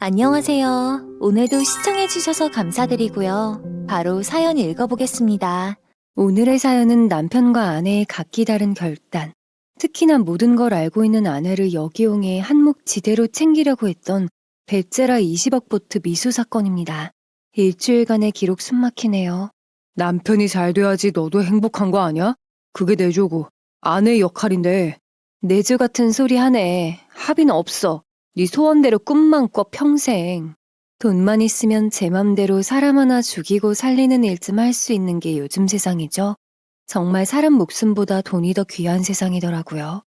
안녕하세요. 오늘도 시청해주셔서 감사드리고요. 바로 사연 읽어보겠습니다. 오늘의 사연은 남편과 아내의 각기 다른 결단. 특히나 모든 걸 알고 있는 아내를 역이용해 한몫지대로 챙기려고 했던 베제라 20억 보트 미수 사건입니다. 일주일간의 기록 숨막히네요. 남편이 잘 돼야지 너도 행복한 거 아니야? 그게 내조고 아내의 역할인데. 내조 같은 소리 하네. 합의는 없어. 네 소원대로 꿈만 꿔 평생. 돈만 있으면 제 맘대로 사람 하나 죽이고 살리는 일 좀 할 수 있는 게 요즘 세상이죠. 정말 사람 목숨보다 돈이 더 귀한 세상이더라고요.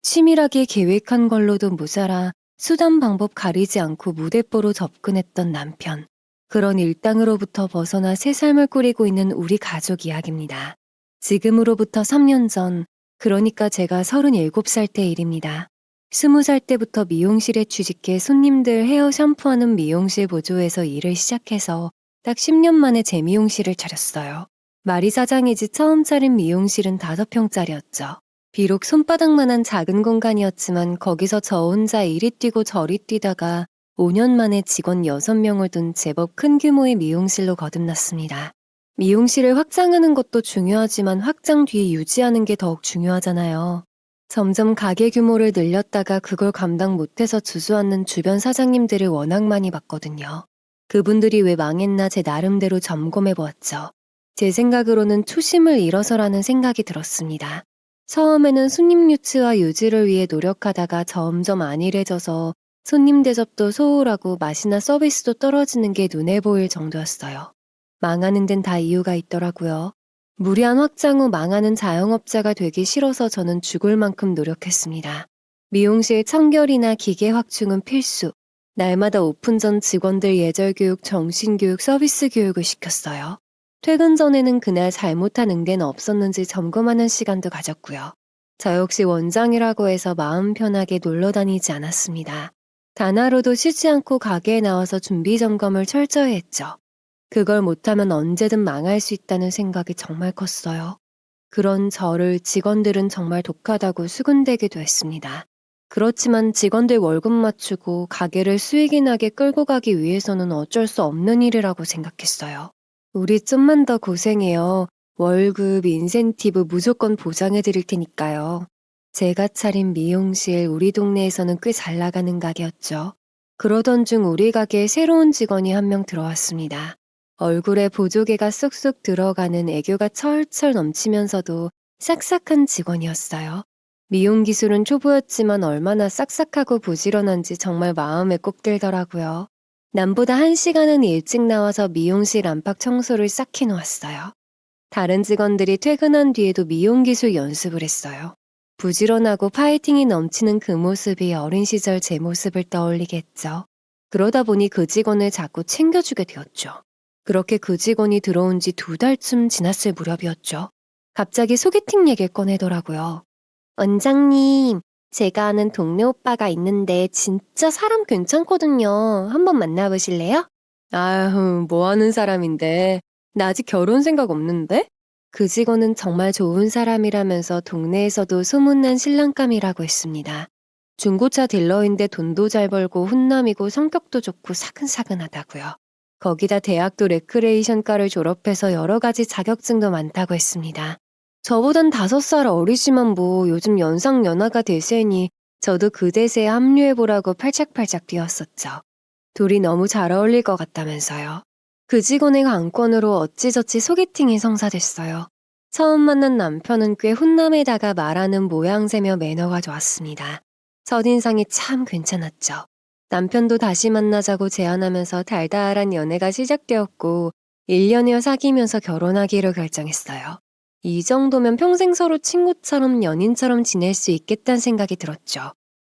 치밀하게 계획한 걸로도 모자라 수단 방법 가리지 않고 무대뽀로 접근했던 남편. 그런 일당으로부터 벗어나 새 삶을 꾸리고 있는 우리 가족 이야기입니다. 지금으로부터 3년 전, 그러니까 제가 37살 때 일입니다. 20살 때부터 미용실에 취직해 손님들 헤어 샴푸하는 미용실 보조에서 일을 시작해서 딱 10년 만에 제 미용실을 차렸어요. 말이 사장이지 처음 차린 미용실은 5평짜리였죠. 비록 손바닥만한 작은 공간이었지만 거기서 저 혼자 이리 뛰고 저리 뛰다가 5년 만에 직원 6명을 둔 제법 큰 규모의 미용실로 거듭났습니다. 미용실을 확장하는 것도 중요하지만 확장 뒤에 유지하는 게 더욱 중요하잖아요. 점점 가게 규모를 늘렸다가 그걸 감당 못해서 주저앉는 주변 사장님들을 워낙 많이 봤거든요. 그분들이 왜 망했나 제 나름대로 점검해보았죠. 제 생각으로는 초심을 잃어서라는 생각이 들었습니다. 처음에는 손님 유치와 유지를 위해 노력하다가 점점 안일해져서 손님 대접도 소홀하고 맛이나 서비스도 떨어지는 게 눈에 보일 정도였어요. 망하는 데는 다 이유가 있더라고요. 무리한 확장 후 망하는 자영업자가 되기 싫어서 저는 죽을 만큼 노력했습니다. 미용실 청결이나 기계 확충은 필수. 날마다 오픈 전 직원들 예절교육, 정신교육, 서비스 교육을 시켰어요. 퇴근 전에는 그날 잘못한 응대는 없었는지 점검하는 시간도 가졌고요. 저 역시 원장이라고 해서 마음 편하게 놀러 다니지 않았습니다. 단 하루도 쉬지 않고 가게에 나와서 준비 점검을 철저히 했죠. 그걸 못하면 언제든 망할 수 있다는 생각이 정말 컸어요. 그런 저를 직원들은 정말 독하다고 수군대기도 했습니다. 그렇지만 직원들 월급 맞추고 가게를 수익이 나게 끌고 가기 위해서는 어쩔 수 없는 일이라고 생각했어요. 우리 좀만 더 고생해요. 월급, 인센티브 무조건 보장해 드릴 테니까요. 제가 차린 미용실 우리 동네에서는 꽤 잘 나가는 가게였죠. 그러던 중 우리 가게에 새로운 직원이 한 명 들어왔습니다. 얼굴에 보조개가 쑥쑥 들어가는 애교가 철철 넘치면서도 싹싹한 직원이었어요. 미용 기술은 초보였지만 얼마나 싹싹하고 부지런한지 정말 마음에 꼭 들더라고요. 남보다 1시간은 일찍 나와서 미용실 안팎 청소를 싹 해놓았어요. 다른 직원들이 퇴근한 뒤에도 미용 기술 연습을 했어요. 부지런하고 파이팅이 넘치는 그 모습이 어린 시절 제 모습을 떠올리게 했죠. 그러다 보니 그 직원을 자꾸 챙겨주게 되었죠. 그렇게 그 직원이 들어온 지 2달쯤 지났을 무렵이었죠. 갑자기 소개팅 얘기를 꺼내더라고요. 원장님, 제가 아는 동네 오빠가 있는데 진짜 사람 괜찮거든요. 한번 만나보실래요? 아휴, 뭐 하는 사람인데. 나 아직 결혼 생각 없는데? 그 직원은 정말 좋은 사람이라면서 동네에서도 소문난 신랑감이라고 했습니다. 중고차 딜러인데 돈도 잘 벌고 훈남이고 성격도 좋고 사근사근하다고요. 거기다 대학도 레크레이션과를 졸업해서 여러 가지 자격증도 많다고 했습니다. 저보단 5살 어리지만 뭐 요즘 연상연하가 대세니 저도 그 대세에 합류해보라고 팔짝팔짝 뛰었었죠. 둘이 너무 잘 어울릴 것 같다면서요. 그 직원의 관건으로 어찌저찌 소개팅이 성사됐어요. 처음 만난 남편은 꽤 훈남에다가 말하는 모양새며 매너가 좋았습니다. 첫인상이 참 괜찮았죠. 남편도 다시 만나자고 제안하면서 달달한 연애가 시작되었고 1년여 사귀면서 결혼하기로 결정했어요. 이 정도면 평생 서로 친구처럼 연인처럼 지낼 수 있겠다는 생각이 들었죠.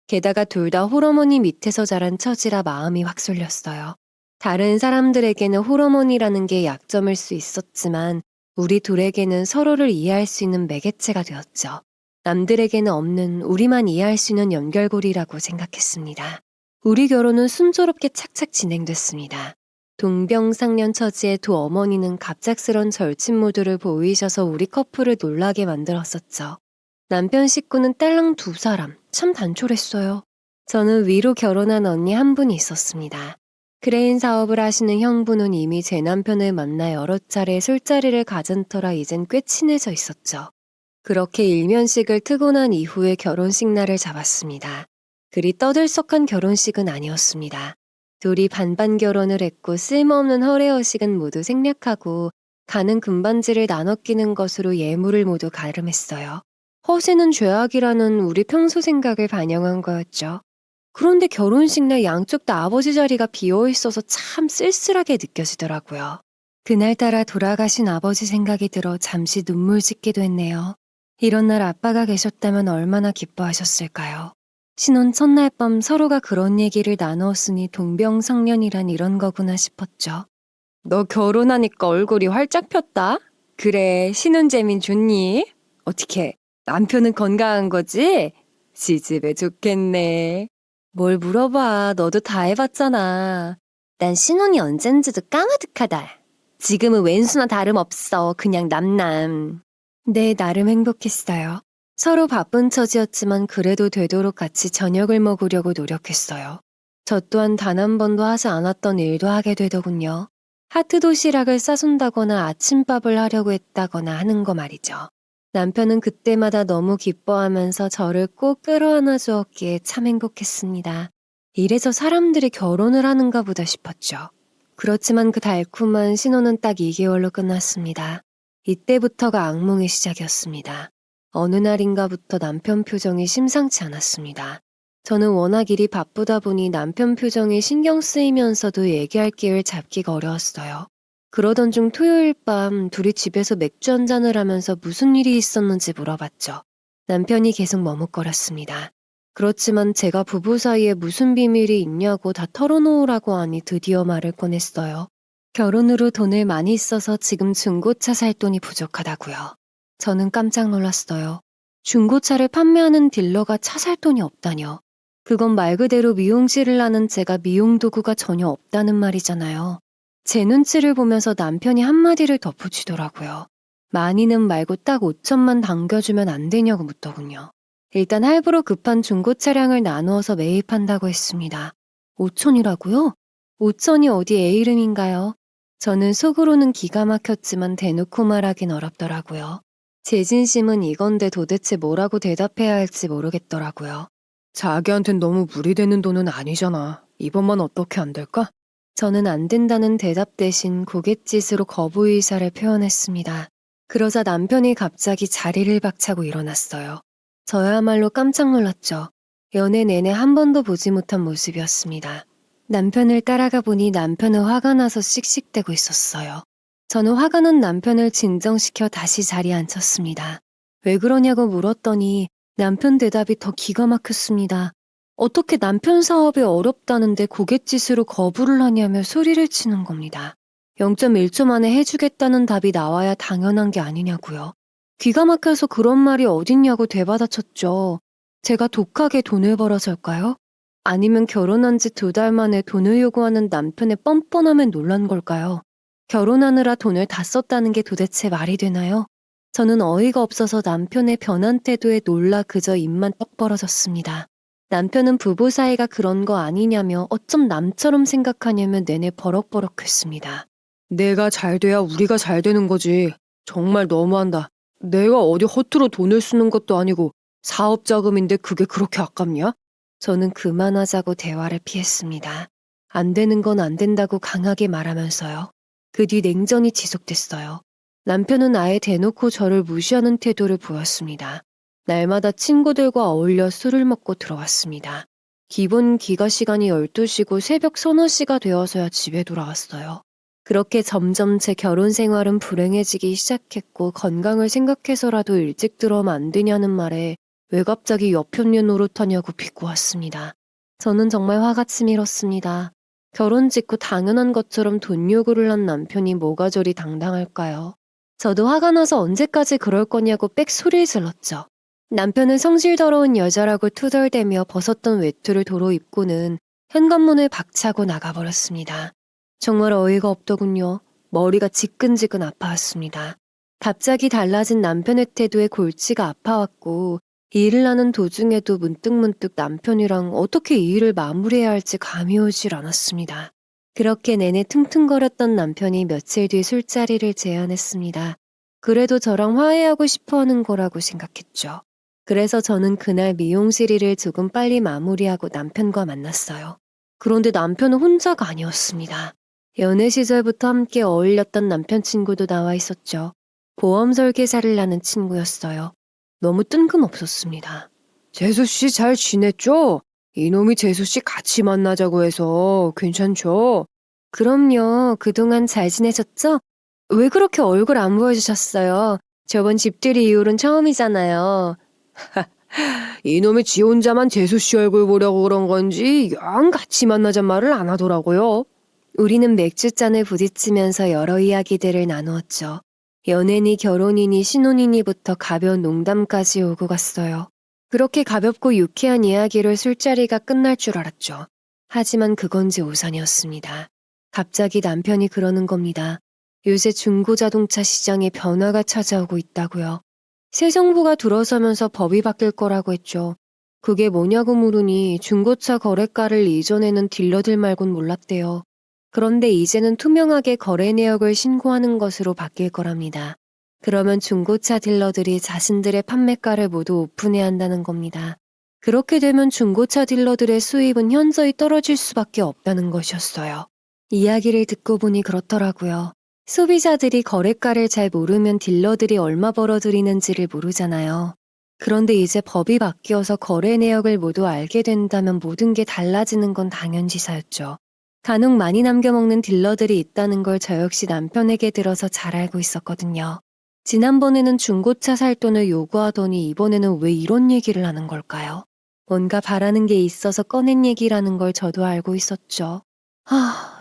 게다가 둘 다 홀어머니 밑에서 자란 처지라 마음이 확 쏠렸어요. 다른 사람들에게는 홀어머니라는 게 약점일 수 있었지만 우리 둘에게는 서로를 이해할 수 있는 매개체가 되었죠. 남들에게는 없는 우리만 이해할 수 있는 연결고리라고 생각했습니다. 우리 결혼은 순조롭게 착착 진행됐습니다. 동병상련 처지의 두 어머니는 갑작스런 절친 모드를 보이셔서 우리 커플을 놀라게 만들었었죠. 남편 식구는 딸랑 2사람, 참 단촐했어요. 저는 위로 결혼한 언니 한 분이 있었습니다. 크레인 사업을 하시는 형부는 이미 제 남편을 만나 여러 차례 술자리를 가진 터라 이젠 꽤 친해져 있었죠. 그렇게 일면식을 트고 난 이후에 결혼식 날을 잡았습니다. 그리 떠들썩한 결혼식은 아니었습니다. 둘이 반반 결혼을 했고 쓸모없는 허례허식은 모두 생략하고 가는 금반지를 나눠 끼는 것으로 예물을 모두 가름했어요. 허세는 죄악이라는 우리 평소 생각을 반영한 거였죠. 그런데 결혼식 날 양쪽 다 아버지 자리가 비어 있어서 참 쓸쓸하게 느껴지더라고요. 그날따라 돌아가신 아버지 생각이 들어 잠시 눈물 짓기도 했네요. 이런 날 아빠가 계셨다면 얼마나 기뻐하셨을까요? 신혼 첫날 밤 서로가 그런 얘기를 나누었으니 동병상련이란 이런 거구나 싶었죠. 너 결혼하니까 얼굴이 활짝 폈다? 그래, 신혼 재민 좋니? 어떻게, 남편은 건강한 거지? 시집에 좋겠네. 뭘 물어봐, 너도 다 해봤잖아. 난 신혼이 언젠지도 까마득하다. 지금은 왼수나 다름없어, 그냥 남남. 네, 나름 행복했어요. 서로 바쁜 처지였지만 그래도 되도록 같이 저녁을 먹으려고 노력했어요. 저 또한 단 한 번도 하지 않았던 일도 하게 되더군요. 하트 도시락을 싸준다거나 아침밥을 하려고 했다거나 하는 거 말이죠. 남편은 그때마다 너무 기뻐하면서 저를 꼭 끌어안아 주었기에 참 행복했습니다. 이래서 사람들이 결혼을 하는가 보다 싶었죠. 그렇지만 그 달콤한 신혼은 딱 2개월로 끝났습니다. 이때부터가 악몽의 시작이었습니다. 어느 날인가부터 남편 표정이 심상치 않았습니다. 저는 워낙 일이 바쁘다 보니 남편 표정이 신경 쓰이면서도 얘기할 기회를 잡기가 어려웠어요. 그러던 중 토요일 밤 둘이 집에서 맥주 한잔을 하면서 무슨 일이 있었는지 물어봤죠. 남편이 계속 머뭇거렸습니다. 그렇지만 제가 부부 사이에 무슨 비밀이 있냐고 다 털어놓으라고 하니 드디어 말을 꺼냈어요. 결혼으로 돈을 많이 써서 지금 중고차 살 돈이 부족하다고요. 저는 깜짝 놀랐어요. 중고차를 판매하는 딜러가 차 살 돈이 없다뇨. 그건 말 그대로 미용실을 하는 제가 미용 도구가 전혀 없다는 말이잖아요. 제 눈치를 보면서 남편이 한마디를 덧붙이더라고요. 많이는 말고 딱 5천만 당겨주면 안 되냐고 묻더군요. 일단 할부로 급한 중고 차량을 나누어서 매입한다고 했습니다. 5천이라고요? 5천이 어디 애 이름인가요? 저는 속으로는 기가 막혔지만 대놓고 말하긴 어렵더라고요. 제 진심은 이건데 도대체 뭐라고 대답해야 할지 모르겠더라고요. 자기한텐 너무 무리되는 돈은 아니잖아. 이번만 어떻게 안 될까? 저는 안 된다는 대답 대신 고갯짓으로 거부 의사를 표현했습니다. 그러자 남편이 갑자기 자리를 박차고 일어났어요. 저야말로 깜짝 놀랐죠. 연애 내내 한 번도 보지 못한 모습이었습니다. 남편을 따라가 보니 남편은 화가 나서 씩씩대고 있었어요. 저는 화가 난 남편을 진정시켜 다시 자리에 앉혔습니다. 왜 그러냐고 물었더니 남편 대답이 더 기가 막혔습니다. 어떻게 남편 사업이 어렵다는데 고갯짓으로 거부를 하냐며 소리를 치는 겁니다. 0.1초 만에 해주겠다는 답이 나와야 당연한 게 아니냐고요. 귀가 막혀서 그런 말이 어딨냐고 되받아쳤죠. 제가 독하게 돈을 벌어서일까요? 아니면 결혼한 지 2달 만에 돈을 요구하는 남편의 뻔뻔함에 놀란 걸까요? 결혼하느라 돈을 다 썼다는 게 도대체 말이 되나요? 저는 어이가 없어서 남편의 변한 태도에 놀라 그저 입만 떡 벌어졌습니다. 남편은 부부 사이가 그런 거 아니냐며 어쩜 남처럼 생각하냐며 내내 버럭버럭했습니다. 내가 잘 돼야 우리가 잘 되는 거지. 정말 너무한다. 내가 어디 허투루 돈을 쓰는 것도 아니고 사업 자금인데 그게 그렇게 아깝냐? 저는 그만하자고 대화를 피했습니다. 안 되는 건 안 된다고 강하게 말하면서요. 그 뒤 냉전이 지속됐어요. 남편은 아예 대놓고 저를 무시하는 태도를 보였습니다. 날마다 친구들과 어울려 술을 먹고 들어왔습니다. 기본 귀가 시간이 12시고 새벽 서너 시가 되어서야 집에 돌아왔어요. 그렇게 점점 제 결혼 생활은 불행해지기 시작했고 건강을 생각해서라도 일찍 들어오면 안 되냐는 말에 왜 갑자기 여편녀 노릇하냐고 비꼬았습니다. 저는 정말 화가 치밀었습니다. 결혼 직후 당연한 것처럼 돈 요구를 한 남편이 뭐가 저리 당당할까요? 저도 화가 나서 언제까지 그럴 거냐고 빽 소리를 질렀죠. 남편은 성질 더러운 여자라고 투덜대며 벗었던 외투를 도로 입고는 현관문을 박차고 나가버렸습니다. 정말 어이가 없더군요. 머리가 지끈지끈 아파왔습니다. 갑자기 달라진 남편의 태도에 골치가 아파왔고 일을 하는 도중에도 문득문득 남편이랑 어떻게 이 일을 마무리해야 할지 감이 오질 않았습니다. 그렇게 내내 퉁퉁거렸던 남편이 며칠 뒤 술자리를 제안했습니다. 그래도 저랑 화해하고 싶어 하는 거라고 생각했죠. 그래서 저는 그날 미용실 일을 조금 빨리 마무리하고 남편과 만났어요. 그런데 남편은 혼자가 아니었습니다. 연애 시절부터 함께 어울렸던 남편 친구도 나와 있었죠. 보험 설계사를 하는 친구였어요. 너무 뜬금없었습니다. 재수씨 잘 지냈죠? 이놈이 재수씨 같이 만나자고 해서 괜찮죠? 그럼요. 그동안 잘 지내셨죠? 왜 그렇게 얼굴 안 보여주셨어요? 저번 집들이 이후로는 처음이잖아요. 이놈이 지 혼자만 재수씨 얼굴 보려고 그런 건지 영 같이 만나잔 말을 안 하더라고요. 우리는 맥주잔을 부딪히면서 여러 이야기들을 나누었죠. 연애니 결혼이니 신혼이니부터 가벼운 농담까지 오고 갔어요. 그렇게 가볍고 유쾌한 이야기로 술자리가 끝날 줄 알았죠. 하지만 그건지 오산이었습니다. 갑자기 남편이 그러는 겁니다. 요새 중고자동차 시장에 변화가 찾아오고 있다고요. 새 정부가 들어서면서 법이 바뀔 거라고 했죠. 그게 뭐냐고 물으니 중고차 거래가를 이전에는 딜러들 말곤 몰랐대요. 그런데 이제는 투명하게 거래 내역을 신고하는 것으로 바뀔 거랍니다. 그러면 중고차 딜러들이 자신들의 판매가를 모두 오픈해야 한다는 겁니다. 그렇게 되면 중고차 딜러들의 수입은 현저히 떨어질 수밖에 없다는 것이었어요. 이야기를 듣고 보니 그렇더라고요. 소비자들이 거래가를 잘 모르면 딜러들이 얼마 벌어들이는지를 모르잖아요. 그런데 이제 법이 바뀌어서 거래 내역을 모두 알게 된다면 모든 게 달라지는 건 당연지사였죠. 간혹 많이 남겨먹는 딜러들이 있다는 걸 저 역시 남편에게 들어서 잘 알고 있었거든요. 지난번에는 중고차 살 돈을 요구하더니 이번에는 왜 이런 얘기를 하는 걸까요? 뭔가 바라는 게 있어서 꺼낸 얘기라는 걸 저도 알고 있었죠.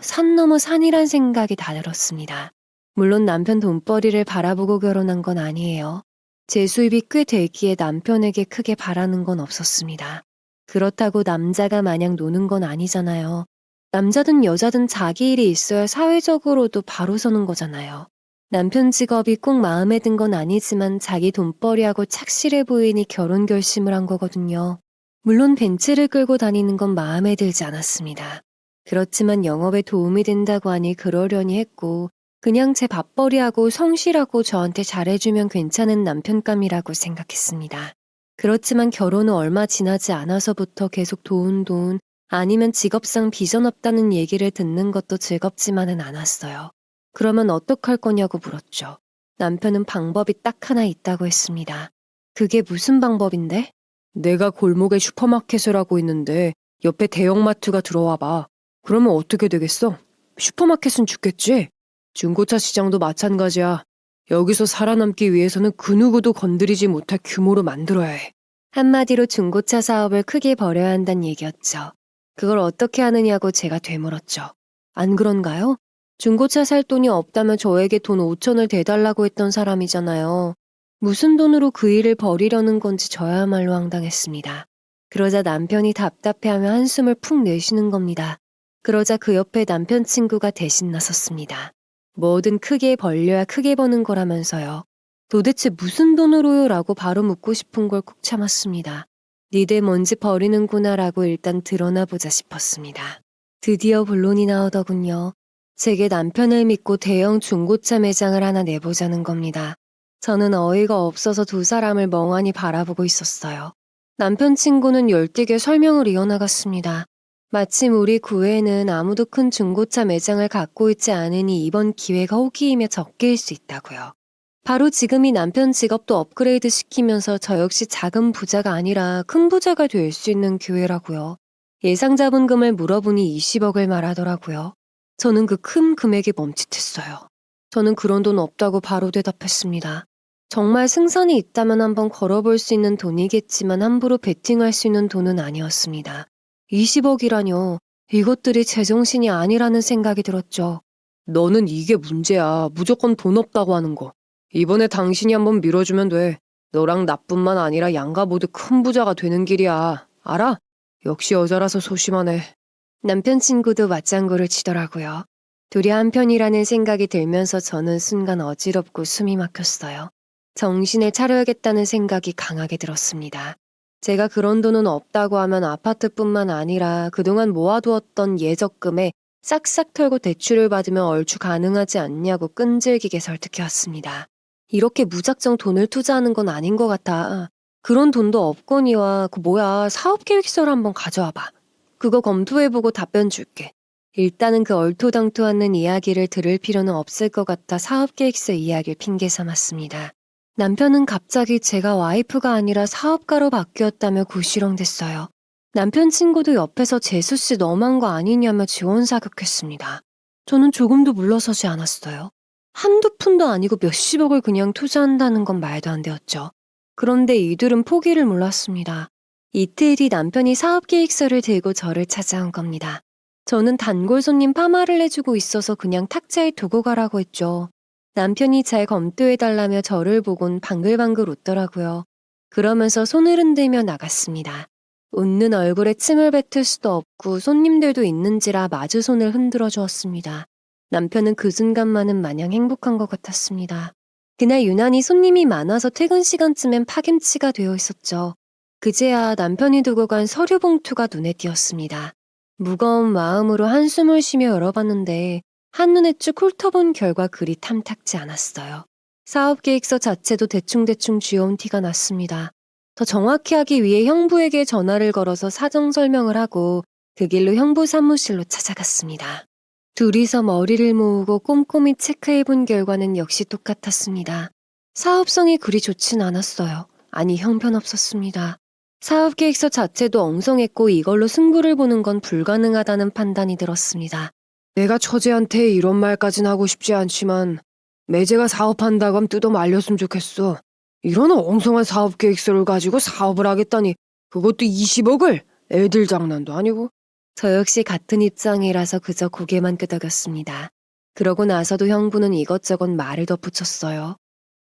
산 넘어 산이란 생각이 다 들었습니다. 물론 남편 돈벌이를 바라보고 결혼한 건 아니에요. 제 수입이 꽤 되기에 남편에게 크게 바라는 건 없었습니다. 그렇다고 남자가 마냥 노는 건 아니잖아요. 남자든 여자든 자기 일이 있어야 사회적으로도 바로 서는 거잖아요. 남편 직업이 꼭 마음에 든 건 아니지만 자기 돈벌이하고 착실해 보이니 결혼 결심을 한 거거든요. 물론 벤츠를 끌고 다니는 건 마음에 들지 않았습니다. 그렇지만 영업에 도움이 된다고 하니 그러려니 했고 그냥 제 밥벌이하고 성실하고 저한테 잘해주면 괜찮은 남편감이라고 생각했습니다. 그렇지만 결혼 후 얼마 지나지 않아서부터 계속 돈, 아니면 직업상 비전 없다는 얘기를 듣는 것도 즐겁지만은 않았어요. 그러면 어떡할 거냐고 물었죠. 남편은 방법이 딱 하나 있다고 했습니다. 그게 무슨 방법인데? 내가 골목에 슈퍼마켓을 하고 있는데 옆에 대형마트가 들어와 봐. 그러면 어떻게 되겠어? 슈퍼마켓은 죽겠지? 중고차 시장도 마찬가지야. 여기서 살아남기 위해서는 그 누구도 건드리지 못할 규모로 만들어야 해. 한마디로 중고차 사업을 크게 벌여야 한다는 얘기였죠. 그걸 어떻게 하느냐고 제가 되물었죠. 안 그런가요? 중고차 살 돈이 없다면 저에게 돈 5천을 대달라고 했던 사람이잖아요. 무슨 돈으로 그 일을 벌이려는 건지 저야말로 황당했습니다. 그러자 남편이 답답해하며 한숨을 푹 내쉬는 겁니다. 그러자 그 옆에 남편 친구가 대신 나섰습니다. 뭐든 크게 벌려야 크게 버는 거라면서요. 도대체 무슨 돈으로요? 라고 바로 묻고 싶은 걸 꾹 참았습니다. 니들 뭔지 버리는구나 라고 일단 드러나 보자 싶었습니다. 드디어 본론이 나오더군요. 제게 남편을 믿고 대형 중고차 매장을 하나 내보자는 겁니다. 저는 어이가 없어서 두 사람을 멍하니 바라보고 있었어요. 남편 친구는 열띠게 설명을 이어나갔습니다. 마침 우리 구에는 아무도 큰 중고차 매장을 갖고 있지 않으니 이번 기회가 호기이며 적게일 수 있다고요. 바로 지금이 남편 직업도 업그레이드 시키면서 저 역시 작은 부자가 아니라 큰 부자가 될 수 있는 기회라고요. 예상 자본금을 물어보니 20억을 말하더라고요. 저는 그 큰 금액이 멈칫했어요. 저는 그런 돈 없다고 바로 대답했습니다. 정말 승산이 있다면 한번 걸어볼 수 있는 돈이겠지만 함부로 베팅할 수 있는 돈은 아니었습니다. 20억이라뇨. 이것들이 제정신이 아니라는 생각이 들었죠. 너는 이게 문제야. 무조건 돈 없다고 하는 거. 이번에 당신이 한번 밀어주면 돼. 너랑 나뿐만 아니라 양가 모두 큰 부자가 되는 길이야. 알아? 역시 여자라서 소심하네. 남편 친구도 맞장구를 치더라고요. 둘이 한편이라는 생각이 들면서 저는 순간 어지럽고 숨이 막혔어요. 정신을 차려야겠다는 생각이 강하게 들었습니다. 제가 그런 돈은 없다고 하면 아파트뿐만 아니라 그동안 모아두었던 예적금에 싹싹 털고 대출을 받으면 얼추 가능하지 않냐고 끈질기게 설득해왔습니다. 이렇게 무작정 돈을 투자하는 건 아닌 것 같아. 그런 돈도 없거니와 사업계획서를 한번 가져와봐. 그거 검토해보고 답변 줄게. 일단은 그 얼토당토 않는 이야기를 들을 필요는 없을 것 같아 사업계획서 이야기를 핑계 삼았습니다. 남편은 갑자기 제가 와이프가 아니라 사업가로 바뀌었다며 구시렁댔어요. 남편 친구도 옆에서 재수씨 너무한 거 아니냐며 지원사격했습니다. 저는 조금도 물러서지 않았어요. 한두 푼도 아니고 몇십억을 그냥 투자한다는 건 말도 안 되었죠. 그런데 이들은 포기를 몰랐습니다. 이틀 뒤 남편이 사업계획서를 들고 저를 찾아온 겁니다. 저는 단골 손님 파마를 해주고 있어서 그냥 탁자에 두고 가라고 했죠. 남편이 잘 검토해달라며 저를 보곤 방글방글 웃더라고요. 그러면서 손을 흔들며 나갔습니다. 웃는 얼굴에 침을 뱉을 수도 없고 손님들도 있는지라 마주 손을 흔들어 주었습니다. 남편은 그 순간만은 마냥 행복한 것 같았습니다. 그날 유난히 손님이 많아서 퇴근 시간쯤엔 파김치가 되어 있었죠. 그제야 남편이 두고 간 서류 봉투가 눈에 띄었습니다. 무거운 마음으로 한숨을 쉬며 열어봤는데 한눈에 쭉 훑어본 결과 그리 탐탁지 않았어요. 사업계획서 자체도 대충대충 쥐어온 티가 났습니다. 더 정확히 하기 위해 형부에게 전화를 걸어서 사정 설명을 하고 그 길로 형부 사무실로 찾아갔습니다. 둘이서 머리를 모으고 꼼꼼히 체크해본 결과는 역시 똑같았습니다. 사업성이 그리 좋진 않았어요. 아니, 형편없었습니다. 사업계획서 자체도 엉성했고 이걸로 승부를 보는 건 불가능하다는 판단이 들었습니다. 내가 처제한테 이런 말까진 하고 싶지 않지만 매제가 사업한다고 하면 뜯어 말렸으면 좋겠어. 이런 엉성한 사업계획서를 가지고 사업을 하겠다니 그것도 20억을? 애들 장난도 아니고. 저 역시 같은 입장이라서 그저 고개만 끄덕였습니다. 그러고 나서도 형부는 이것저것 말을 덧붙였어요.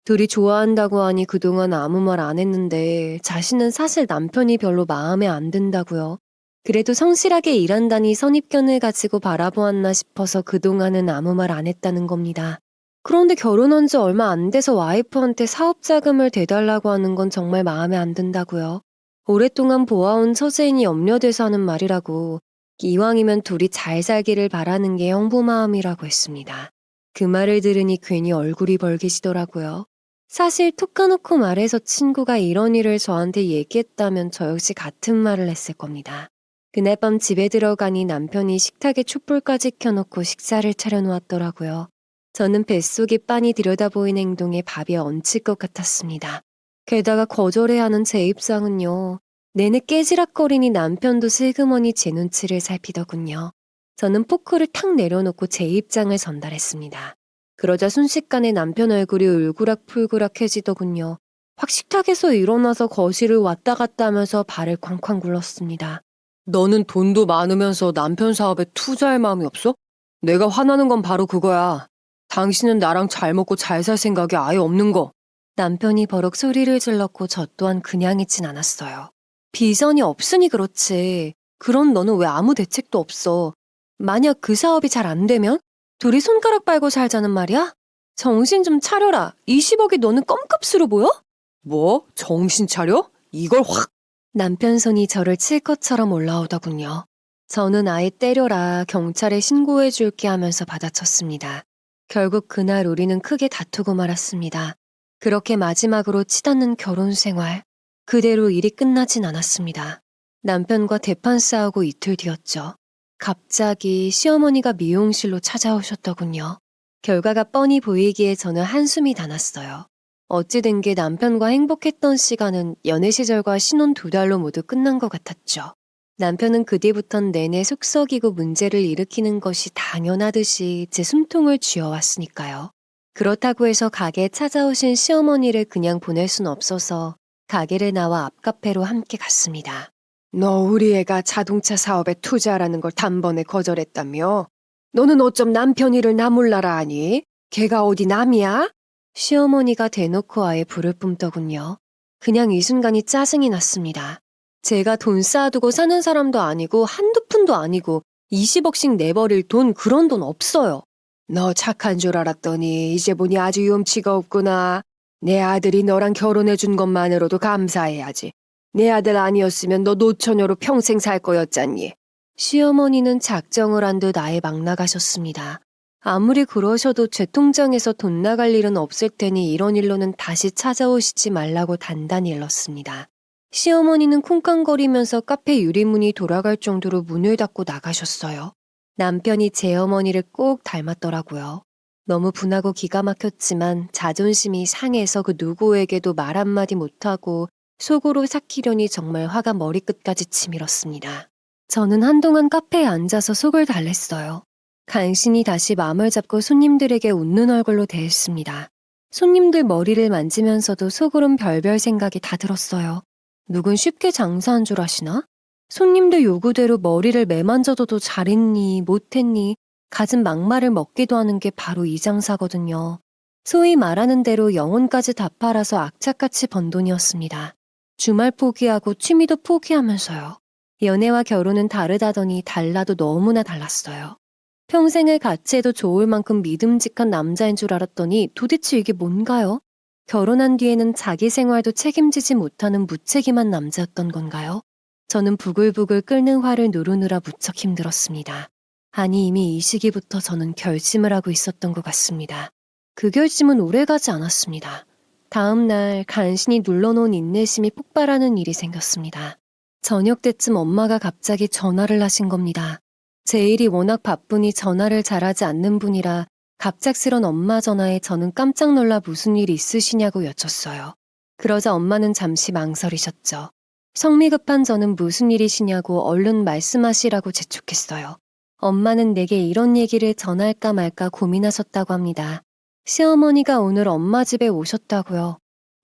둘이 좋아한다고 하니 그동안 아무 말 안 했는데 자신은 사실 남편이 별로 마음에 안 든다고요. 그래도 성실하게 일한다니 선입견을 가지고 바라보았나 싶어서 그동안은 아무 말 안 했다는 겁니다. 그런데 결혼한 지 얼마 안 돼서 와이프한테 사업 자금을 대달라고 하는 건 정말 마음에 안 든다고요. 오랫동안 보아온 처제인이 염려돼서 하는 말이라고 이왕이면 둘이 잘 살기를 바라는 게 형부 마음이라고 했습니다. 그 말을 들으니 괜히 얼굴이 벌개지더라고요. 사실 톡 까놓고 말해서 친구가 이런 일을 저한테 얘기했다면 저 역시 같은 말을 했을 겁니다. 그날 밤 집에 들어가니 남편이 식탁에 촛불까지 켜놓고 식사를 차려놓았더라고요. 저는 뱃속이 빤히 들여다보이는 행동에 밥이 얹힐 것 같았습니다. 게다가 거절해하는 제 입장은요. 내내 깨지락거리니 남편도 슬그머니 제 눈치를 살피더군요. 저는 포크를 탁 내려놓고 제 입장을 전달했습니다. 그러자 순식간에 남편 얼굴이 울그락불그락해지더군요. 확 식탁에서 일어나서 거실을 왔다 갔다 하면서 발을 쾅쾅 굴렀습니다. 너는 돈도 많으면서 남편 사업에 투자할 마음이 없어? 내가 화나는 건 바로 그거야. 당신은 나랑 잘 먹고 잘 살 생각이 아예 없는 거. 남편이 버럭 소리를 질렀고 저 또한 그냥 있진 않았어요. 비전이 없으니 그렇지. 그런 너는 왜 아무 대책도 없어. 만약 그 사업이 잘 안 되면? 둘이 손가락 빨고 살자는 말이야? 정신 좀 차려라. 20억이 너는 껌값으로 보여? 뭐? 정신 차려? 이걸 확. 남편 손이 저를 칠 것처럼 올라오더군요. 저는 아예 때려라 경찰에 신고해 줄게 하면서 받아쳤습니다. 결국 그날 우리는 크게 다투고 말았습니다. 그렇게 마지막으로 치닫는 결혼 생활. 그대로 일이 끝나진 않았습니다. 남편과 대판 싸우고 이틀 뒤였죠. 갑자기 시어머니가 미용실로 찾아오셨더군요. 결과가 뻔히 보이기에 저는 한숨이 다 났어요. 어찌된 게 남편과 행복했던 시간은 연애 시절과 신혼 2달로 모두 끝난 것 같았죠. 남편은 그 뒤부턴 내내 속썩이고 문제를 일으키는 것이 당연하듯이 제 숨통을 쥐어왔으니까요. 그렇다고 해서 가게에 찾아오신 시어머니를 그냥 보낼 순 없어서 가게를 나와 앞카페로 함께 갔습니다. 너 우리 애가 자동차 사업에 투자하라는 걸 단번에 거절했다며? 너는 어쩜 남편 일을 나 몰라라 하니? 걔가 어디 남이야? 시어머니가 대놓고 아예 불을 뿜더군요. 그냥 이 순간이 짜증이 났습니다. 제가 돈 쌓아두고 사는 사람도 아니고 한두 푼도 아니고 20억씩 내버릴 돈 그런 돈 없어요. 너 착한 줄 알았더니 이제 보니 아주 염치가 없구나. 내 아들이 너랑 결혼해준 것만으로도 감사해야지. 내 아들 아니었으면 너 노처녀로 평생 살 거였잖니. 시어머니는 작정을 한 듯 아예 막 나가셨습니다. 아무리 그러셔도 제 통장에서 돈 나갈 일은 없을 테니 이런 일로는 다시 찾아오시지 말라고 단단히 일렀습니다. 시어머니는 쿵쾅거리면서 카페 유리문이 돌아갈 정도로 문을 닫고 나가셨어요. 남편이 제 어머니를 꼭 닮았더라고요. 너무 분하고 기가 막혔지만 자존심이 상해서 그 누구에게도 말 한마디 못하고 속으로 삭히려니 정말 화가 머리끝까지 치밀었습니다. 저는 한동안 카페에 앉아서 속을 달랬어요. 간신히 다시 마음을 잡고 손님들에게 웃는 얼굴로 대했습니다. 손님들 머리를 만지면서도 속으론 별별 생각이 다 들었어요. 누군 쉽게 장사한 줄 아시나? 손님들 요구대로 머리를 매만져도 잘했니, 못했니, 갖은 막말을 먹기도 하는 게 바로 이 장사거든요. 소위 말하는 대로 영혼까지 다 팔아서 악착같이 번 돈이었습니다. 주말 포기하고 취미도 포기하면서요. 연애와 결혼은 다르다더니 달라도 너무나 달랐어요. 평생을 같이 해도 좋을 만큼 믿음직한 남자인 줄 알았더니 도대체 이게 뭔가요? 결혼한 뒤에는 자기 생활도 책임지지 못하는 무책임한 남자였던 건가요? 저는 부글부글 끓는 화를 누르느라 무척 힘들었습니다. 아니 이미 이 시기부터 저는 결심을 하고 있었던 것 같습니다. 그 결심은 오래가지 않았습니다. 다음 날 간신히 눌러놓은 인내심이 폭발하는 일이 생겼습니다. 저녁 때쯤 엄마가 갑자기 전화를 하신 겁니다. 제 일이 워낙 바쁘니 전화를 잘하지 않는 분이라 갑작스런 엄마 전화에 저는 깜짝 놀라 무슨 일이 있으시냐고 여쭸어요. 그러자 엄마는 잠시 망설이셨죠. 성미 급한 저는 무슨 일이시냐고 얼른 말씀하시라고 재촉했어요. 엄마는 내게 이런 얘기를 전할까 말까 고민하셨다고 합니다. 시어머니가 오늘 엄마 집에 오셨다고요.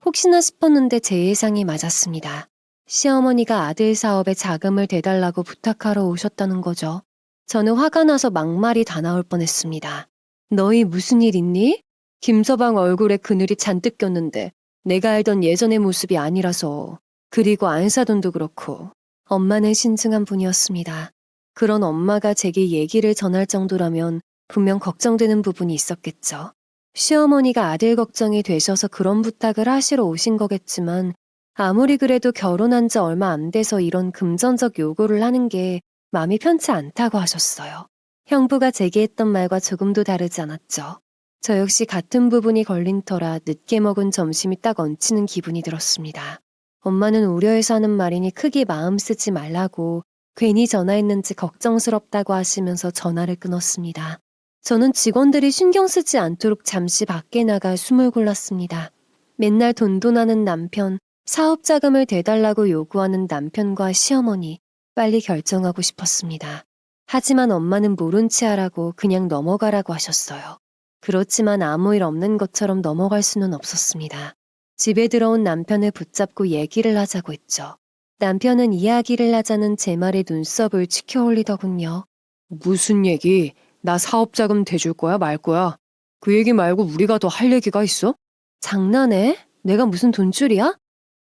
혹시나 싶었는데 제 예상이 맞았습니다. 시어머니가 아들 사업에 자금을 대달라고 부탁하러 오셨다는 거죠. 저는 화가 나서 막말이 다 나올 뻔했습니다. 너희 무슨 일 있니? 김서방 얼굴에 그늘이 잔뜩 꼈는데 내가 알던 예전의 모습이 아니라서. 그리고 안사돈도 그렇고. 엄마는 신중한 분이었습니다. 그런 엄마가 제게 얘기를 전할 정도라면 분명 걱정되는 부분이 있었겠죠. 시어머니가 아들 걱정이 되셔서 그런 부탁을 하시러 오신 거겠지만 아무리 그래도 결혼한 지 얼마 안 돼서 이런 금전적 요구를 하는 게 마음이 편치 않다고 하셨어요. 형부가 제게 했던 말과 조금도 다르지 않았죠. 저 역시 같은 부분이 걸린 터라 늦게 먹은 점심이 딱 얹히는 기분이 들었습니다. 엄마는 우려해서 하는 말이니 크게 마음 쓰지 말라고 괜히 전화했는지 걱정스럽다고 하시면서 전화를 끊었습니다. 저는 직원들이 신경 쓰지 않도록 잠시 밖에 나가 숨을 골랐습니다. 맨날 돈돈하는 남편, 사업 자금을 대달라고 요구하는 남편과 시어머니, 빨리 결정하고 싶었습니다. 하지만 엄마는 모른 체 하라고 그냥 넘어가라고 하셨어요. 그렇지만 아무 일 없는 것처럼 넘어갈 수는 없었습니다. 집에 들어온 남편을 붙잡고 얘기를 하자고 했죠. 남편은 이야기를 하자는 제 말에 눈썹을 치켜 올리더군요. 무슨 얘기? 나 사업자금 대줄 거야 말 거야? 그 얘기 말고 우리가 더 할 얘기가 있어? 장난해? 내가 무슨 돈줄이야?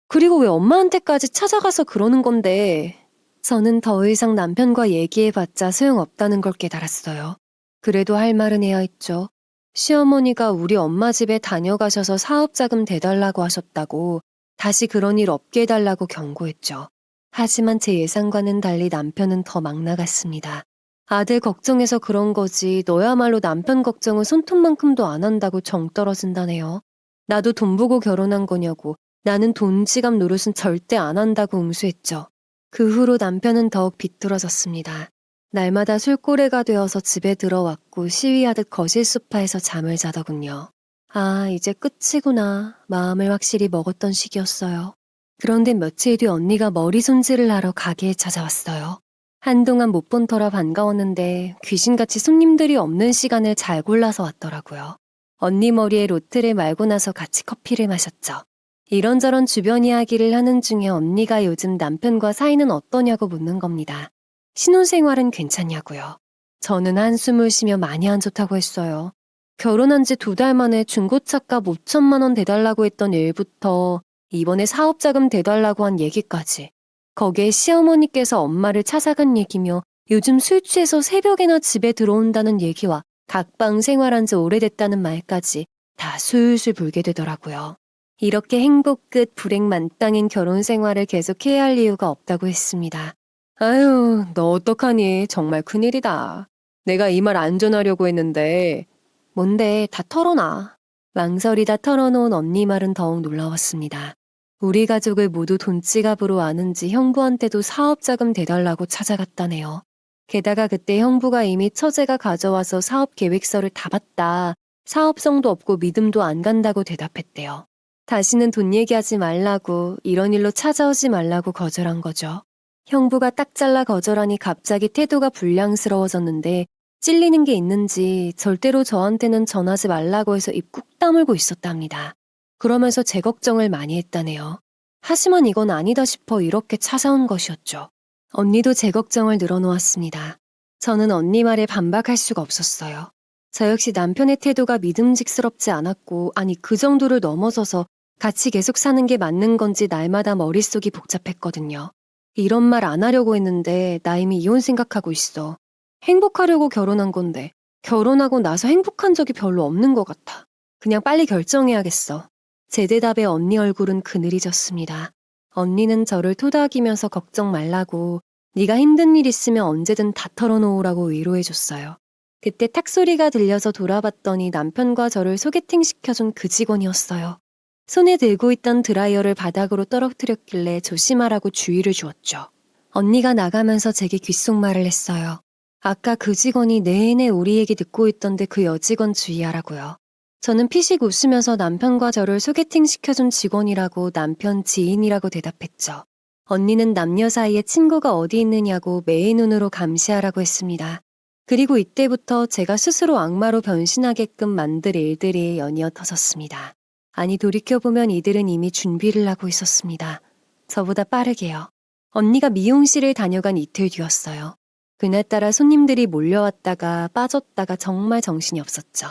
그리고 왜 엄마한테까지 찾아가서 그러는 건데. 저는 더 이상 남편과 얘기해봤자 소용없다는 걸 깨달았어요. 그래도 할 말은 해야 했죠. 시어머니가 우리 엄마 집에 다녀가셔서 사업자금 대달라고 하셨다고 다시 그런 일 없게 해달라고 경고했죠. 하지만 제 예상과는 달리 남편은 더 막 나갔습니다. 아들 걱정해서 그런 거지 너야말로 남편 걱정은 손톱만큼도 안 한다고 정 떨어진다네요. 나도 돈 보고 결혼한 거냐고 나는 돈 지갑 노릇은 절대 안 한다고 응수했죠. 그 후로 남편은 더욱 비뚤어졌습니다. 날마다 술꼬래가 되어서 집에 들어왔고 시위하듯 거실 소파에서 잠을 자더군요. 아, 이제 끝이구나. 마음을 확실히 먹었던 시기였어요. 그런데 며칠 뒤 언니가 머리 손질을 하러 가게에 찾아왔어요. 한동안 못 본 터라 반가웠는데 귀신같이 손님들이 없는 시간을 잘 골라서 왔더라고요. 언니 머리에 로트를 말고 나서 같이 커피를 마셨죠. 이런저런 주변 이야기를 하는 중에 언니가 요즘 남편과 사이는 어떠냐고 묻는 겁니다. 신혼생활은 괜찮냐고요. 저는 한숨을 쉬며 많이 안 좋다고 했어요. 결혼한 지 2달 만에 중고차값 5천만 원 대달라고 했던 일부터 이번에 사업자금 대달라고 한 얘기까지. 거기에 시어머니께서 엄마를 찾아간 얘기며 요즘 술 취해서 새벽에나 집에 들어온다는 얘기와 각방 생활한 지 오래됐다는 말까지 다 술술 불게 되더라고요. 이렇게 행복 끝 불행 만땅인 결혼 생활을 계속해야 할 이유가 없다고 했습니다. 아유, 너 어떡하니? 정말 큰일이다. 내가 이 말 안 전하려고 했는데. 뭔데 다 털어놔. 망설이다 털어놓은 언니 말은 더욱 놀라웠습니다. 우리 가족을 모두 돈지갑으로 아는지 형부한테도 사업자금 대달라고 찾아갔다네요. 게다가 그때 형부가 이미 처제가 가져와서 사업 계획서를 다 봤다. 사업성도 없고 믿음도 안 간다고 대답했대요. 다시는 돈 얘기하지 말라고, 이런 일로 찾아오지 말라고 거절한 거죠. 형부가 딱 잘라 거절하니 갑자기 태도가 불량스러워졌는데 찔리는 게 있는지 절대로 저한테는 전하지 말라고 해서 입 꾹 다물고 있었답니다. 그러면서 제 걱정을 많이 했다네요. 하지만 이건 아니다 싶어 이렇게 찾아온 것이었죠. 언니도 제 걱정을 늘어놓았습니다. 저는 언니 말에 반박할 수가 없었어요. 저 역시 남편의 태도가 믿음직스럽지 않았고, 아니 그 정도를 넘어서서 같이 계속 사는 게 맞는 건지 날마다 머릿속이 복잡했거든요. 이런 말 안 하려고 했는데 나 이미 이혼 생각하고 있어. 행복하려고 결혼한 건데 결혼하고 나서 행복한 적이 별로 없는 것 같아. 그냥 빨리 결정해야겠어. 제 대답에 언니 얼굴은 그늘이 졌습니다. 언니는 저를 토닥이면서 걱정 말라고, 네가 힘든 일 있으면 언제든 다 털어놓으라고 위로해줬어요. 그때 탁 소리가 들려서 돌아봤더니 남편과 저를 소개팅 시켜준 그 직원이었어요. 손에 들고 있던 드라이어를 바닥으로 떨어뜨렸길래 조심하라고 주의를 주었죠. 언니가 나가면서 제게 귓속말을 했어요. 아까 그 직원이 내내 우리 얘기 듣고 있던데 그 여직원 주의하라고요. 저는 피식 웃으면서 남편과 저를 소개팅 시켜준 직원이라고, 남편 지인이라고 대답했죠. 언니는 남녀 사이에 친구가 어디 있느냐고 매의 눈으로 감시하라고 했습니다. 그리고 이때부터 제가 스스로 악마로 변신하게끔 만들 일들이 연이어 터졌습니다. 아니 돌이켜보면 이들은 이미 준비를 하고 있었습니다. 저보다 빠르게요. 언니가 미용실을 다녀간 이틀 뒤였어요. 그날따라 손님들이 몰려왔다가 빠졌다가 정말 정신이 없었죠.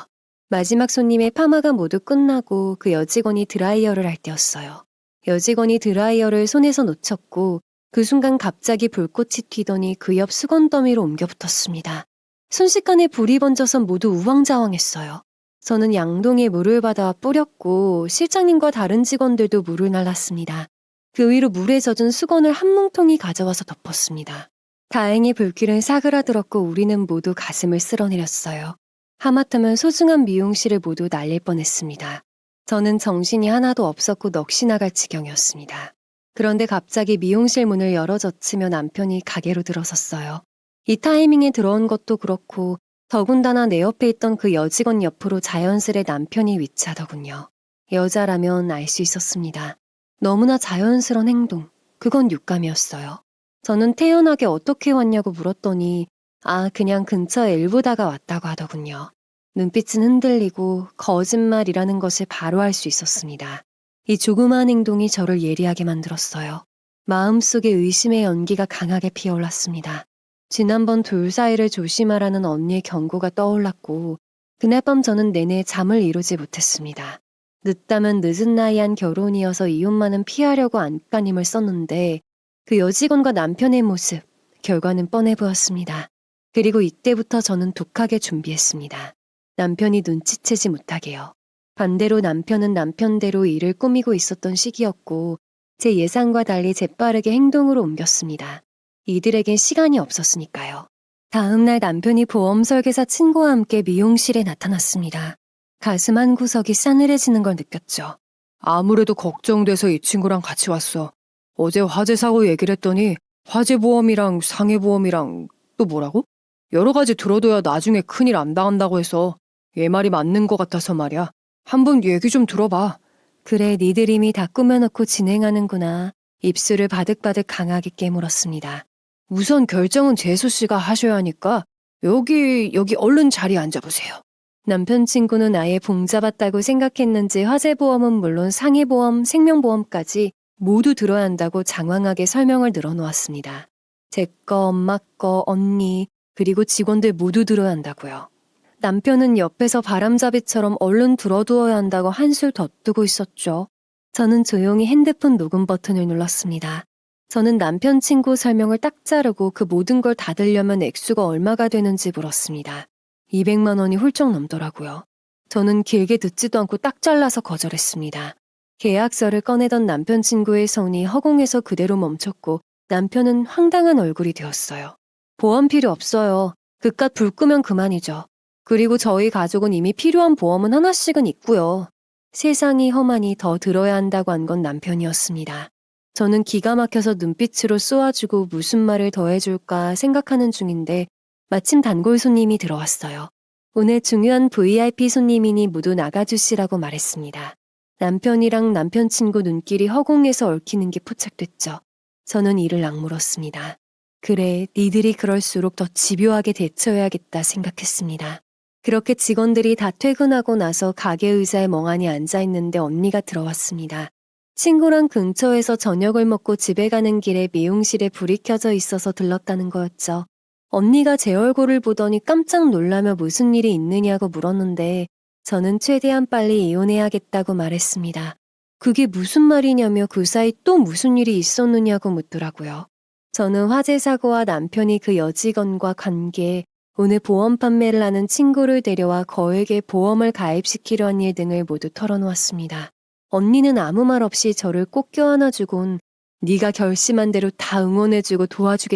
마지막 손님의 파마가 모두 끝나고 그 여직원이 드라이어를 할 때였어요. 여직원이 드라이어를 손에서 놓쳤고 그 순간 갑자기 불꽃이 튀더니 그 옆 수건 더미로 옮겨 붙었습니다. 순식간에 불이 번져서 모두 우왕좌왕했어요. 저는 양동이에 물을 받아 뿌렸고 실장님과 다른 직원들도 물을 날랐습니다. 그 위로 물에 젖은 수건을 한 뭉텅이 가져와서 덮었습니다. 다행히 불길은 사그라들었고 우리는 모두 가슴을 쓸어내렸어요. 하마터면 소중한 미용실을 모두 날릴 뻔했습니다. 저는 정신이 하나도 없었고 넋이 나갈 지경이었습니다. 그런데 갑자기 미용실 문을 열어 젖히며 남편이 가게로 들어섰어요. 이 타이밍에 들어온 것도 그렇고 더군다나 내 옆에 있던 그 여직원 옆으로 자연스레 남편이 위치하더군요. 여자라면 알 수 있었습니다. 너무나 자연스러운 행동, 그건 육감이었어요. 저는 태연하게 어떻게 왔냐고 물었더니 그냥 근처에 일부 다가 왔다고 하더군요. 눈빛은 흔들리고 거짓말이라는 것을 바로 알 수 있었습니다. 이 조그마한 행동이 저를 예리하게 만들었어요. 마음속에 의심의 연기가 강하게 피어올랐습니다. 지난번 둘 사이를 조심하라는 언니의 경고가 떠올랐고 그날 밤 저는 내내 잠을 이루지 못했습니다. 늦다면 늦은 나이한 결혼이어서 이혼만은 피하려고 안간힘을 썼는데 그 여직원과 남편의 모습, 결과는 뻔해 보였습니다. 그리고 이때부터 저는 독하게 준비했습니다. 남편이 눈치채지 못하게요. 반대로 남편은 남편대로 일을 꾸미고 있었던 시기였고 제 예상과 달리 재빠르게 행동으로 옮겼습니다. 이들에겐 시간이 없었으니까요. 다음 날 남편이 보험 설계사 친구와 함께 미용실에 나타났습니다. 가슴 한 구석이 싸늘해지는 걸 느꼈죠. 아무래도 걱정돼서 이 친구랑 같이 왔어. 어제 화재 사고 얘기를 했더니 화재 보험이랑 상해 보험이랑 또 뭐라고? 여러 가지 들어둬야 나중에 큰일 안 당한다고 해서 얘 말이 맞는 것 같아서 말이야. 한번 얘기 좀 들어봐. 그래, 니들 이미 다 꾸며놓고 진행하는구나. 입술을 바득바득 강하게 깨물었습니다. 우선 결정은 재수 씨가 하셔야 하니까 여기 얼른 자리에 앉아보세요. 남편 친구는 아예 봉잡았다고 생각했는지 화재보험은 물론 상해보험, 생명보험까지 모두 들어야 한다고 장황하게 설명을 늘어놓았습니다. 제 거, 엄마 거, 언니, 그리고 직원들 모두 들어야 한다고요. 남편은 옆에서 바람잡이처럼 얼른 들어두어야 한다고 한술 더 뜨고 있었죠. 저는 조용히 핸드폰 녹음 버튼을 눌렀습니다. 저는 남편 친구 설명을 딱 자르고 그 모든 걸 다 들려면 액수가 얼마가 되는지 물었습니다. 200만 원이 훌쩍 넘더라고요. 저는 길게 듣지도 않고 딱 잘라서 거절했습니다. 계약서를 꺼내던 남편 친구의 손이 허공에서 그대로 멈췄고 남편은 황당한 얼굴이 되었어요. 보험 필요 없어요. 그깟 불 끄면 그만이죠. 그리고 저희 가족은 이미 필요한 보험은 하나씩은 있고요. 세상이 험하니 더 들어야 한다고 한 건 남편이었습니다. 저는 기가 막혀서 눈빛으로 쏘아주고 무슨 말을 더 해줄까 생각하는 중인데 마침 단골 손님이 들어왔어요. 오늘 중요한 VIP 손님이니 모두 나가주시라고 말했습니다. 남편이랑 남편 친구 눈길이 허공에서 얽히는 게 포착됐죠. 저는 이를 악물었습니다. 그래, 니들이 그럴수록 더 집요하게 대처해야겠다 생각했습니다. 그렇게 직원들이 다 퇴근하고 나서 가게 의자에 멍하니 앉아있는데 언니가 들어왔습니다. 친구랑 근처에서 저녁을 먹고 집에 가는 길에 미용실에 불이 켜져 있어서 들렀다는 거였죠. 언니가 제 얼굴을 보더니 깜짝 놀라며 무슨 일이 있느냐고 물었는데 저는 최대한 빨리 이혼해야겠다고 말했습니다. 그게 무슨 말이냐며 그 사이 또 무슨 일이 있었느냐고 묻더라고요. 저는 화재 사고와 남편이 그 여직원과 관계, 오늘 보험 판매를 하는 친구를 데려와 거액의 보험을 가입시키려는 일 등을 모두 털어놓았습니다. 언니는 아무 말 없이 저를 꼭 껴안아주곤 네가 결심한 대로 다 응원해주고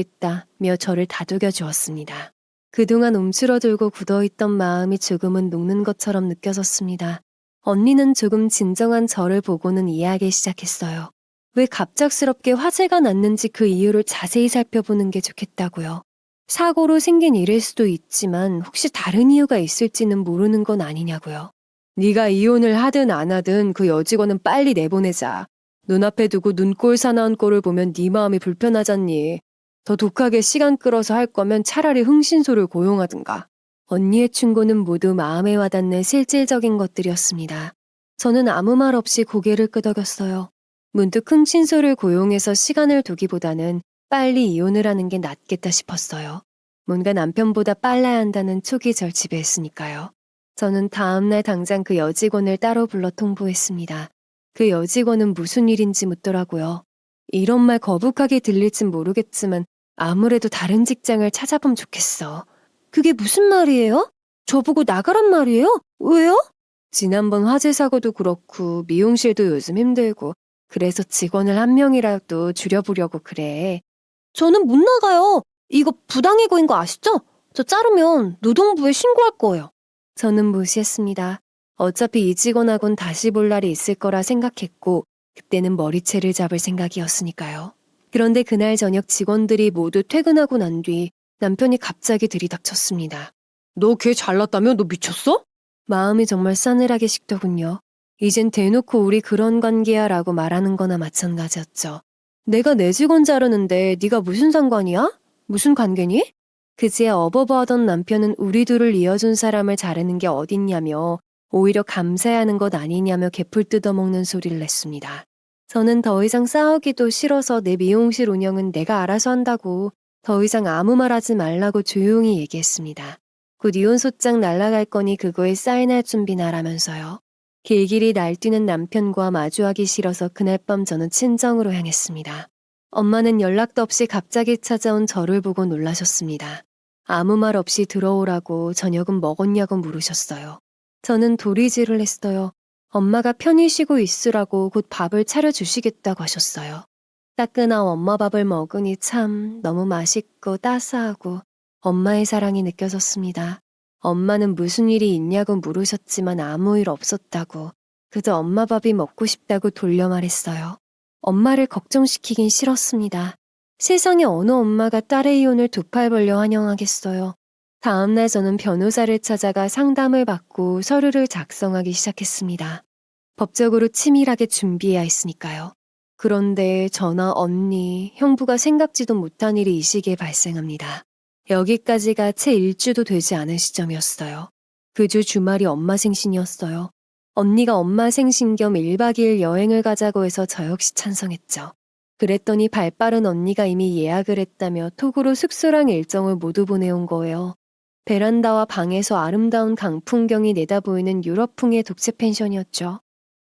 도와주겠다며 저를 다독여 주었습니다. 그동안 움츠러들고 굳어있던 마음이 조금은 녹는 것처럼 느껴졌습니다. 언니는 조금 진정한 저를 보고는 이야기하기 시작했어요. 왜 갑작스럽게 화재가 났는지 그 이유를 자세히 살펴보는 게 좋겠다고요. 사고로 생긴 일일 수도 있지만 혹시 다른 이유가 있을지는 모르는 건 아니냐고요. 네가 이혼을 하든 안 하든 그 여직원은 빨리 내보내자. 눈앞에 두고 눈꼴 사나운 꼴을 보면 네 마음이 불편하잖니. 더 독하게 시간 끌어서 할 거면 차라리 흥신소를 고용하든가. 언니의 충고는 모두 마음에 와닿는 실질적인 것들이었습니다. 저는 아무 말 없이 고개를 끄덕였어요. 문득 흥신소를 고용해서 시간을 두기보다는 빨리 이혼을 하는 게 낫겠다 싶었어요. 뭔가 남편보다 빨라야 한다는 촉이 절 지배했으니까요. 저는 다음날 당장 그 여직원을 따로 불러 통보했습니다. 그 여직원은 무슨 일인지 묻더라고요. 이런 말 거북하게 들릴진 모르겠지만 아무래도 다른 직장을 찾아보면 좋겠어. 그게 무슨 말이에요? 저보고 나가란 말이에요? 왜요? 지난번 화재 사고도 그렇고 미용실도 요즘 힘들고 그래서 직원을 한 명이라도 줄여보려고 그래. 저는 못 나가요. 이거 부당해고인 거 아시죠? 저 자르면 노동부에 신고할 거예요. 저는 무시했습니다. 어차피 이 직원하곤 다시 볼 날이 있을 거라 생각했고 그때는 머리채를 잡을 생각이었으니까요. 그런데 그날 저녁 직원들이 모두 퇴근하고 난 뒤 남편이 갑자기 들이닥쳤습니다. 너 걔 잘났다며? 너 미쳤어? 마음이 정말 싸늘하게 식더군요. 이젠 대놓고 우리 그런 관계야 라고 말하는 거나 마찬가지였죠. 내가 내 직원 자르는데 네가 무슨 상관이야? 무슨 관계니? 그제야 어버버하던 남편은 우리 둘을 이어준 사람을 자르는 게 어딨냐며 오히려 감사해야 하는 것 아니냐며 개풀 뜯어먹는 소리를 냈습니다. 저는 더 이상 싸우기도 싫어서 내 미용실 운영은 내가 알아서 한다고 더 이상 아무 말 하지 말라고 조용히 얘기했습니다. 곧 이혼 소장 날라갈 거니 그거에 사인할 준비나 라면서요. 길길이 날뛰는 남편과 마주하기 싫어서 그날 밤 저는 친정으로 향했습니다. 엄마는 연락도 없이 갑자기 찾아온 저를 보고 놀라셨습니다. 아무 말 없이 들어오라고 저녁은 먹었냐고 물으셨어요. 저는 도리지를 했어요. 엄마가 편히 쉬고 있으라고 곧 밥을 차려주시겠다고 하셨어요. 따끈한 엄마 밥을 먹으니 참 너무 맛있고 따스하고 엄마의 사랑이 느껴졌습니다. 엄마는 무슨 일이 있냐고 물으셨지만 아무 일 없었다고 그저 엄마 밥이 먹고 싶다고 돌려 말했어요. 엄마를 걱정시키긴 싫었습니다. 세상에 어느 엄마가 딸의 이혼을 두 팔 벌려 환영하겠어요. 다음날 저는 변호사를 찾아가 상담을 받고 서류를 작성하기 시작했습니다. 법적으로 치밀하게 준비해야 했으니까요. 그런데 저나 언니, 형부가 생각지도 못한 일이 이 시기에 발생합니다. 여기까지가 채 일주도 되지 않은 시점이었어요. 그 주 주말이 엄마 생신이었어요. 언니가 엄마 생신 겸 1박 2일 여행을 가자고 해서 저 역시 찬성했죠. 그랬더니 발빠른 언니가 이미 예약을 했다며 톡으로 숙소랑 일정을 모두 보내온 거예요. 베란다와 방에서 아름다운 강풍경이 내다보이는 유럽풍의 독채 펜션이었죠.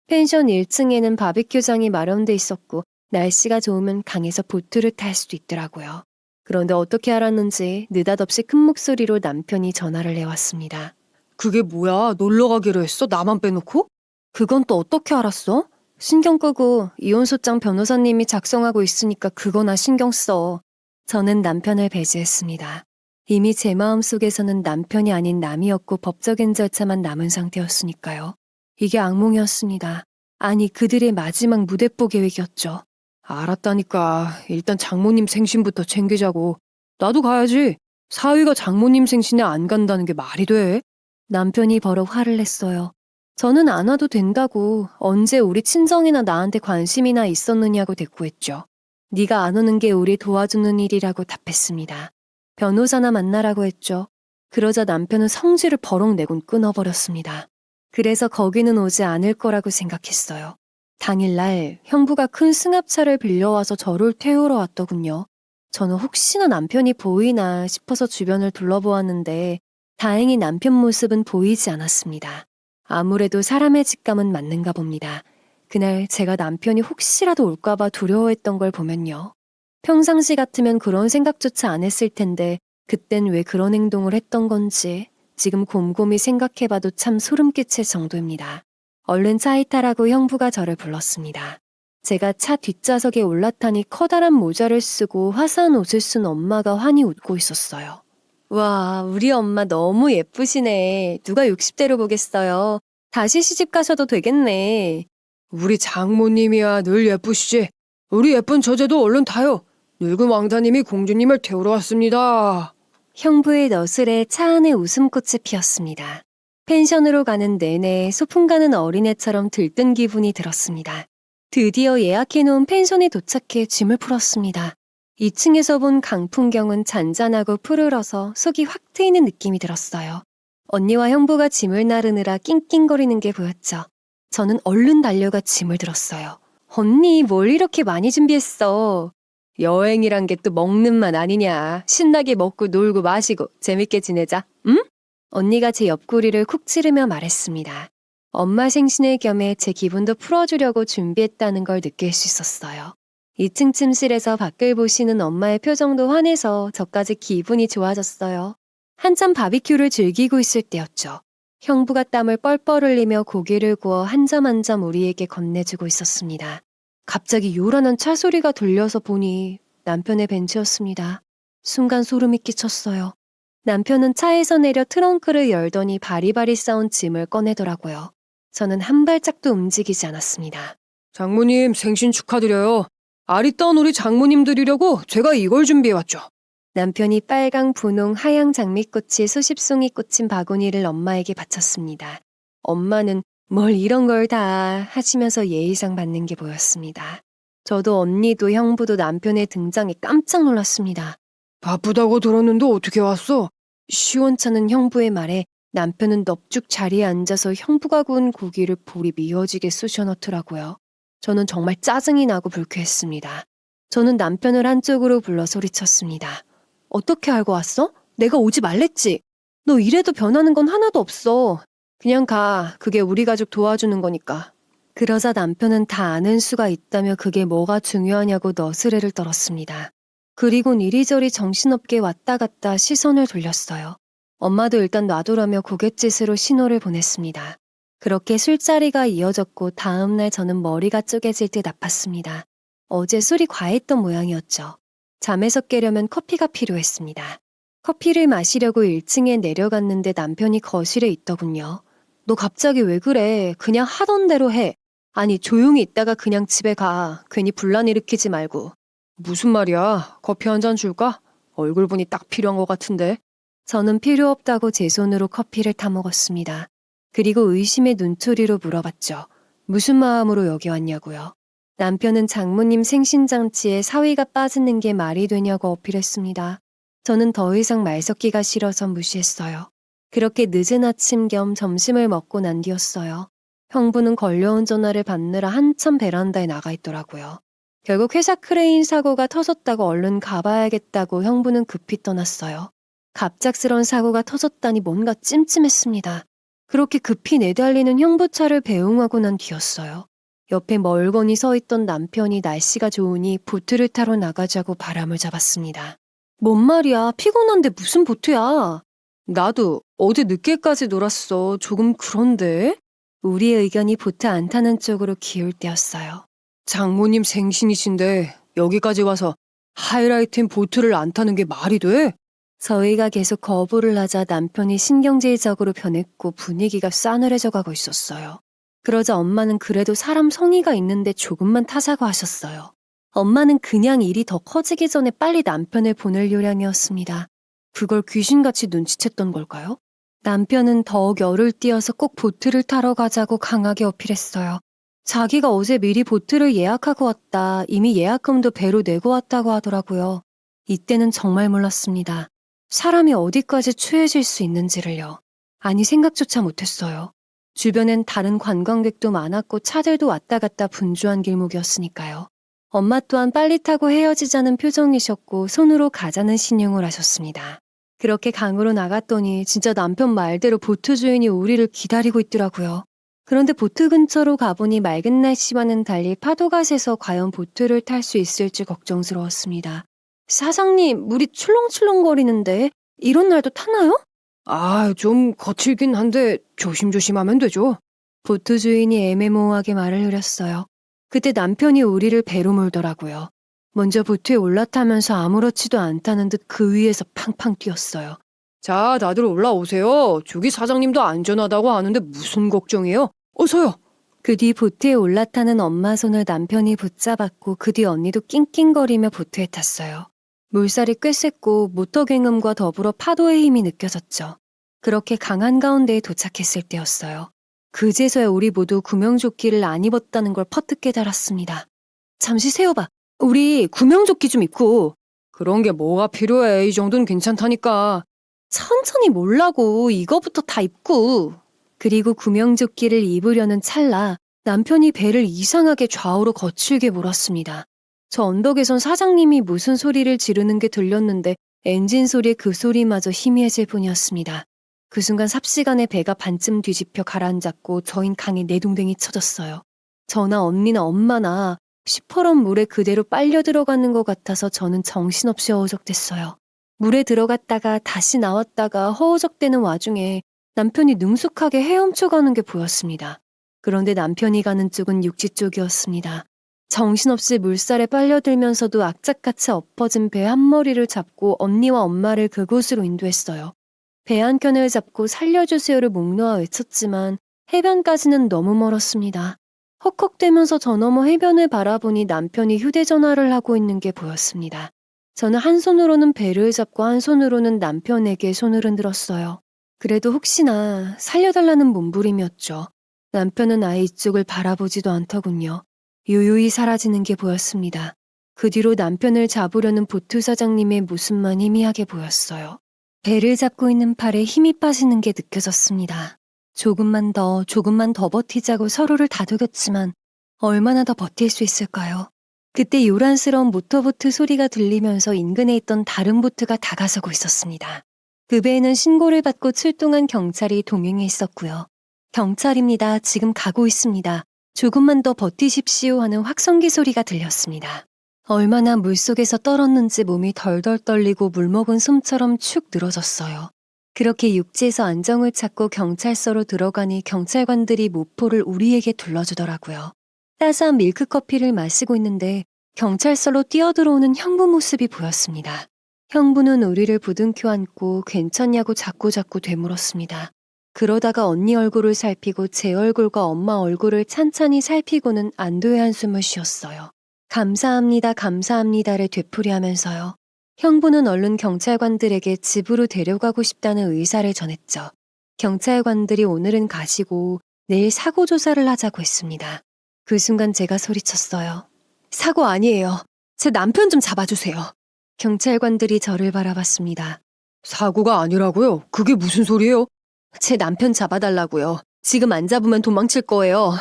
펜션 1층에는 바비큐장이 마련돼 있었고 날씨가 좋으면 강에서 보트를 탈 수도 있더라고요. 그런데 어떻게 알았는지 느닷없이 큰 목소리로 남편이 전화를 해왔습니다. 그게 뭐야? 놀러 가기로 했어? 나만 빼놓고? 그건 또 어떻게 알았어? 신경 끄고 이혼소장 변호사님이 작성하고 있으니까 그거나 신경 써. 저는 남편을 배제했습니다. 이미 제 마음속에서는 남편이 아닌 남이었고 법적인 절차만 남은 상태였으니까요. 이게 악몽이었습니다. 아니, 그들의 마지막 무대뽀 계획이었죠. 알았다니까. 일단 장모님 생신부터 챙기자고. 나도 가야지. 사위가 장모님 생신에 안 간다는 게 말이 돼? 남편이 버럭 화를 냈어요. 저는 안 와도 된다고, 언제 우리 친정이나 나한테 관심이나 있었느냐고 대꾸했죠. 네가 안 오는 게 우리 도와주는 일이라고 답했습니다. 변호사나 만나라고 했죠. 그러자 남편은 성질을 버럭 내곤 끊어버렸습니다. 그래서 거기는 오지 않을 거라고 생각했어요. 당일날 형부가 큰 승합차를 빌려와서 저를 태우러 왔더군요. 저는 혹시나 남편이 보이나 싶어서 주변을 둘러보았는데 다행히 남편 모습은 보이지 않았습니다. 아무래도 사람의 직감은 맞는가 봅니다. 그날 제가 남편이 혹시라도 올까봐 두려워했던 걸 보면요. 평상시 같으면 그런 생각조차 안 했을 텐데 그땐 왜 그런 행동을 했던 건지 지금 곰곰이 생각해봐도 참 소름 끼칠 정도입니다. 얼른 차에 타라고 형부가 저를 불렀습니다. 제가 차 뒷좌석에 올라타니 커다란 모자를 쓰고 화사한 옷을 쓴 엄마가 환히 웃고 있었어요. 와, 우리 엄마 너무 예쁘시네. 누가 60대로 보겠어요. 다시 시집 가셔도 되겠네. 우리 장모님이야 늘 예쁘시지. 우리 예쁜 저제도 얼른 타요. 늙은 왕자님이 공주님을 태우러 왔습니다. 형부의 너슬에 차 안에 웃음꽃이 피었습니다. 펜션으로 가는 내내 소풍 가는 어린애처럼 들뜬 기분이 들었습니다. 드디어 예약해놓은 펜션에 도착해 짐을 풀었습니다. 2층에서 본 강풍경은 잔잔하고 푸르러서 속이 확 트이는 느낌이 들었어요. 언니와 형부가 짐을 나르느라 낑낑거리는 게 보였죠. 저는 얼른 달려가 짐을 들었어요. 언니, 뭘 이렇게 많이 준비했어? 여행이란 게 또 먹는 맛 아니냐. 신나게 먹고 놀고 마시고 재밌게 지내자, 응? 언니가 제 옆구리를 쿡 찌르며 말했습니다. 엄마 생신을 겸해 제 기분도 풀어주려고 준비했다는 걸 느낄 수 있었어요. 2층 침실에서 밖을 보시는 엄마의 표정도 환해서 저까지 기분이 좋아졌어요. 한참 바비큐를 즐기고 있을 때였죠. 형부가 땀을 뻘뻘 흘리며 고기를 구워 한 점 한 점 우리에게 건네주고 있었습니다. 갑자기 요란한 차 소리가 들려서 보니 남편의 벤츠였습니다. 순간 소름이 끼쳤어요. 남편은 차에서 내려 트렁크를 열더니 바리바리 싸운 짐을 꺼내더라고요. 저는 한 발짝도 움직이지 않았습니다. 장모님 생신 축하드려요. 아리따운 우리 장모님 드리려고 제가 이걸 준비해왔죠. 남편이 빨강, 분홍, 하양 장미꽃이 수십 송이 꽂힌 바구니를 엄마에게 바쳤습니다. 엄마는 뭘 이런 걸 다 하시면서 예의상 받는 게 보였습니다. 저도 언니도 형부도 남편의 등장에 깜짝 놀랐습니다. 바쁘다고 들었는데 어떻게 왔어? 시원찮은 형부의 말에 남편은 넙죽 자리에 앉아서 형부가 구운 고기를 볼이 미어지게 쑤셔 넣더라고요. 저는 정말 짜증이 나고 불쾌했습니다. 저는 남편을 한쪽으로 불러 소리쳤습니다. 어떻게 알고 왔어? 내가 오지 말랬지? 너 이래도 변하는 건 하나도 없어. 그냥 가. 그게 우리 가족 도와주는 거니까. 그러자 남편은 다 아는 수가 있다며 그게 뭐가 중요하냐고 너스레를 떨었습니다. 그리곤 이리저리 정신없게 왔다 갔다 시선을 돌렸어요. 엄마도 일단 놔두라며 고갯짓으로 신호를 보냈습니다. 그렇게 술자리가 이어졌고 다음날 저는 머리가 쪼개질 듯 아팠습니다. 어제 술이 과했던 모양이었죠. 잠에서 깨려면 커피가 필요했습니다. 커피를 마시려고 1층에 내려갔는데 남편이 거실에 있더군요. 너 갑자기 왜 그래? 그냥 하던 대로 해. 아니, 조용히 있다가 그냥 집에 가. 괜히 분란 일으키지 말고. 무슨 말이야? 커피 한 잔 줄까? 얼굴 보니 딱 필요한 것 같은데. 저는 필요 없다고 제 손으로 커피를 타먹었습니다. 그리고 의심의 눈초리로 물어봤죠. 무슨 마음으로 여기 왔냐고요. 남편은 장모님 생신잔치에 사위가 빠지는 게 말이 되냐고 어필했습니다. 저는 더 이상 말 섞기가 싫어서 무시했어요. 그렇게 늦은 아침 겸 점심을 먹고 난 뒤였어요. 형부는 걸려온 전화를 받느라 한참 베란다에 나가 있더라고요. 결국 회사 크레인 사고가 터졌다고 얼른 가봐야겠다고 형부는 급히 떠났어요. 갑작스런 사고가 터졌다니 뭔가 찜찜했습니다. 그렇게 급히 내달리는 형부 차를 배웅하고 난 뒤였어요. 옆에 멀거니 서 있던 남편이 날씨가 좋으니 보트를 타러 나가자고 바람을 잡았습니다. 뭔 말이야, 피곤한데 무슨 보트야? 나도 어제 늦게까지 놀았어. 조금 그런데? 우리의 의견이 보트 안 타는 쪽으로 기울 때였어요. 장모님 생신이신데 여기까지 와서 하이라이트인 보트를 안 타는 게 말이 돼? 저희가 계속 거부를 하자 남편이 신경질적으로 변했고 분위기가 싸늘해져 가고 있었어요. 그러자 엄마는 그래도 사람 성의가 있는데 조금만 타자고 하셨어요. 엄마는 그냥 일이 더 커지기 전에 빨리 남편을 보낼 요량이었습니다. 그걸 귀신같이 눈치챘던 걸까요? 남편은 더욱 열을 띄어서 꼭 보트를 타러 가자고 강하게 어필했어요. 자기가 어제 미리 보트를 예약하고 왔다. 이미 예약금도 배로 내고 왔다고 하더라고요. 이때는 정말 몰랐습니다. 사람이 어디까지 추해질 수 있는지를요. 아니 생각조차 못했어요. 주변엔 다른 관광객도 많았고 차들도 왔다 갔다 분주한 길목이었으니까요. 엄마 또한 빨리 타고 헤어지자는 표정이셨고 손으로 가자는 신용을 하셨습니다. 그렇게 강으로 나갔더니 진짜 남편 말대로 보트 주인이 우리를 기다리고 있더라고요. 그런데 보트 근처로 가보니 맑은 날씨와는 달리 파도가 세서 과연 보트를 탈 수 있을지 걱정스러웠습니다. 사장님, 물이 출렁출렁거리는데 이런 날도 타나요? 좀 거칠긴 한데 조심조심하면 되죠. 보트 주인이 애매모호하게 말을 흐렸어요. 그때 남편이 우리를 배로 몰더라고요. 먼저 보트에 올라타면서 아무렇지도 않다는 듯 그 위에서 팡팡 뛰었어요. 자, 다들 올라오세요. 저기 사장님도 안전하다고 하는데 무슨 걱정이에요? 어서요. 그 뒤 보트에 올라타는 엄마 손을 남편이 붙잡았고 그 뒤 언니도 낑낑거리며 보트에 탔어요. 물살이 꽤 셌고 모터 굉음과 더불어 파도의 힘이 느껴졌죠. 그렇게 강한 가운데에 도착했을 때였어요. 그제서야 우리 모두 구명조끼를 안 입었다는 걸 퍼뜩 깨달았습니다. 잠시 세워봐. 우리 구명조끼 좀 입고. 그런 게 뭐가 필요해. 이 정도는 괜찮다니까. 천천히 몰라고 이거부터 다 입고. 그리고 구명조끼를 입으려는 찰나 남편이 배를 이상하게 좌우로 거칠게 몰았습니다. 저 언덕에선 사장님이 무슨 소리를 지르는 게 들렸는데 엔진 소리에 그 소리마저 희미해질 뿐이었습니다. 그 순간 삽시간에 배가 반쯤 뒤집혀 가라앉았고 저흰 강에 내동댕이 쳐졌어요. 저나 언니나 엄마나 시퍼런 물에 그대로 빨려 들어가는 것 같아서 저는 정신없이 허우적댔어요. 물에 들어갔다가 다시 나왔다가 허우적대는 와중에 남편이 능숙하게 헤엄쳐가는 게 보였습니다. 그런데 남편이 가는 쪽은 육지 쪽이었습니다. 정신없이 물살에 빨려들면서도 악착같이 엎어진 배 한 머리를 잡고 언니와 엄마를 그곳으로 인도했어요. 배 한 켠을 잡고 살려주세요를 목 놓아 외쳤지만 해변까지는 너무 멀었습니다. 헉헉대면서 저 너머 해변을 바라보니 남편이 휴대전화를 하고 있는 게 보였습니다. 저는 한 손으로는 배를 잡고 한 손으로는 남편에게 손을 흔들었어요. 그래도 혹시나 살려달라는 몸부림이었죠. 남편은 아예 이쪽을 바라보지도 않더군요. 유유히 사라지는 게 보였습니다. 그 뒤로 남편을 잡으려는 보트 사장님의 모습만 희미하게 보였어요. 배를 잡고 있는 팔에 힘이 빠지는 게 느껴졌습니다. 조금만 더 버티자고 서로를 다독였지만 얼마나 더 버틸 수 있을까요? 그때 요란스러운 모터보트 소리가 들리면서 인근에 있던 다른 보트가 다가서고 있었습니다. 그 배에는 신고를 받고 출동한 경찰이 동행해 있었고요. 경찰입니다. 지금 가고 있습니다. 조금만 더 버티십시오 하는 확성기 소리가 들렸습니다. 얼마나 물속에서 떨었는지 몸이 덜덜 떨리고 물먹은 솜처럼 축 늘어졌어요. 그렇게 육지에서 안정을 찾고 경찰서로 들어가니 경찰관들이 모포를 우리에게 둘러주더라고요. 따스한 밀크커피를 마시고 있는데 경찰서로 뛰어들어오는 형부 모습이 보였습니다. 형부는 우리를 부둥켜 안고 괜찮냐고 자꾸자꾸 되물었습니다. 그러다가 언니 얼굴을 살피고 제 얼굴과 엄마 얼굴을 찬찬히 살피고는 안도의 한숨을 쉬었어요. 감사합니다, 감사합니다를 되풀이하면서요. 형부는 얼른 경찰관들에게 집으로 데려가고 싶다는 의사를 전했죠. 경찰관들이 오늘은 가시고 내일 사고 조사를 하자고 했습니다. 그 순간 제가 소리쳤어요. 사고 아니에요. 제 남편 좀 잡아주세요. 경찰관들이 저를 바라봤습니다. 사고가 아니라고요? 그게 무슨 소리예요? 제 남편 잡아달라고요. 지금 안 잡으면 도망칠 거예요.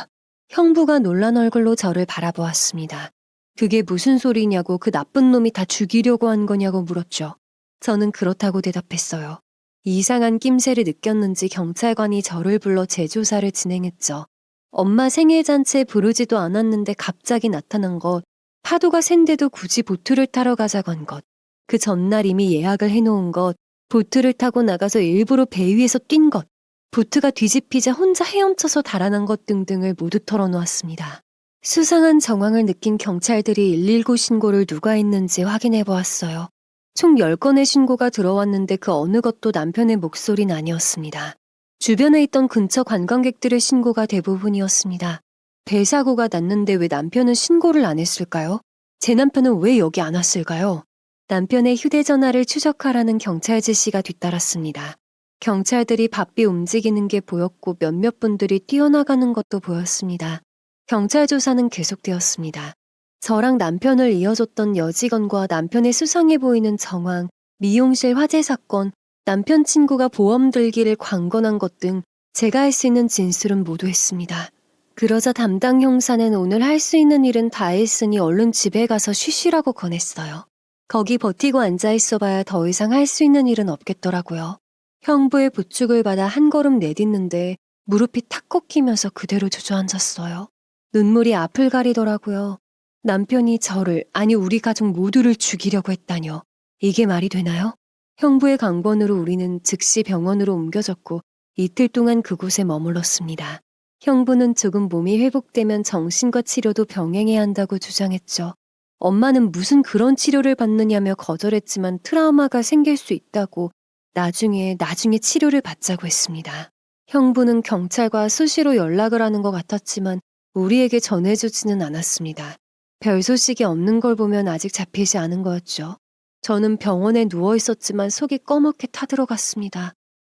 형부가 놀란 얼굴로 저를 바라보았습니다. 그게 무슨 소리냐고 그 나쁜 놈이 다 죽이려고 한 거냐고 물었죠. 저는 그렇다고 대답했어요. 이상한 낌새를 느꼈는지 경찰관이 저를 불러 재조사를 진행했죠. 엄마 생일잔치에 부르지도 않았는데 갑자기 나타난 것, 파도가 센데도 굳이 보트를 타러 가자고 한 것, 그 전날 이미 예약을 해놓은 것, 보트를 타고 나가서 일부러 배 위에서 뛴 것, 보트가 뒤집히자 혼자 헤엄쳐서 달아난 것 등등을 모두 털어놓았습니다. 수상한 정황을 느낀 경찰들이 119 신고를 누가 했는지 확인해 보았어요. 총 10건의 신고가 들어왔는데 그 어느 것도 남편의 목소리는 아니었습니다. 주변에 있던 근처 관광객들의 신고가 대부분이었습니다. 대사고가 났는데 왜 남편은 신고를 안 했을까요? 제 남편은 왜 여기 안 왔을까요? 남편의 휴대전화를 추적하라는 경찰 지시가 뒤따랐습니다. 경찰들이 바삐 움직이는 게 보였고 몇몇 분들이 뛰어나가는 것도 보였습니다. 경찰 조사는 계속되었습니다. 저랑 남편을 이어줬던 여직원과 남편의 수상해 보이는 정황, 미용실 화재 사건, 남편 친구가 보험 들기를 관건한 것 등 제가 할 수 있는 진술은 모두 했습니다. 그러자 담당 형사는 오늘 할 수 있는 일은 다 했으니 얼른 집에 가서 쉬시라고 권했어요. 거기 버티고 앉아있어봐야 더 이상 할 수 있는 일은 없겠더라고요. 형부의 부축을 받아 한 걸음 내딛는데 무릎이 탁 꺾이면서 그대로 주저앉았어요. 눈물이 앞을 가리더라고요. 남편이 저를, 아니 우리 가족 모두를 죽이려고 했다뇨. 이게 말이 되나요? 형부의 강권으로 우리는 즉시 병원으로 옮겨졌고 이틀 동안 그곳에 머물렀습니다. 형부는 조금 몸이 회복되면 정신과 치료도 병행해야 한다고 주장했죠. 엄마는 무슨 그런 치료를 받느냐며 거절했지만 트라우마가 생길 수 있다고 나중에 치료를 받자고 했습니다. 형부는 경찰과 수시로 연락을 하는 것 같았지만 우리에게 전해주지는 않았습니다. 별 소식이 없는 걸 보면 아직 잡히지 않은 거였죠. 저는 병원에 누워 있었지만 속이 꺼멓게 타들어갔습니다.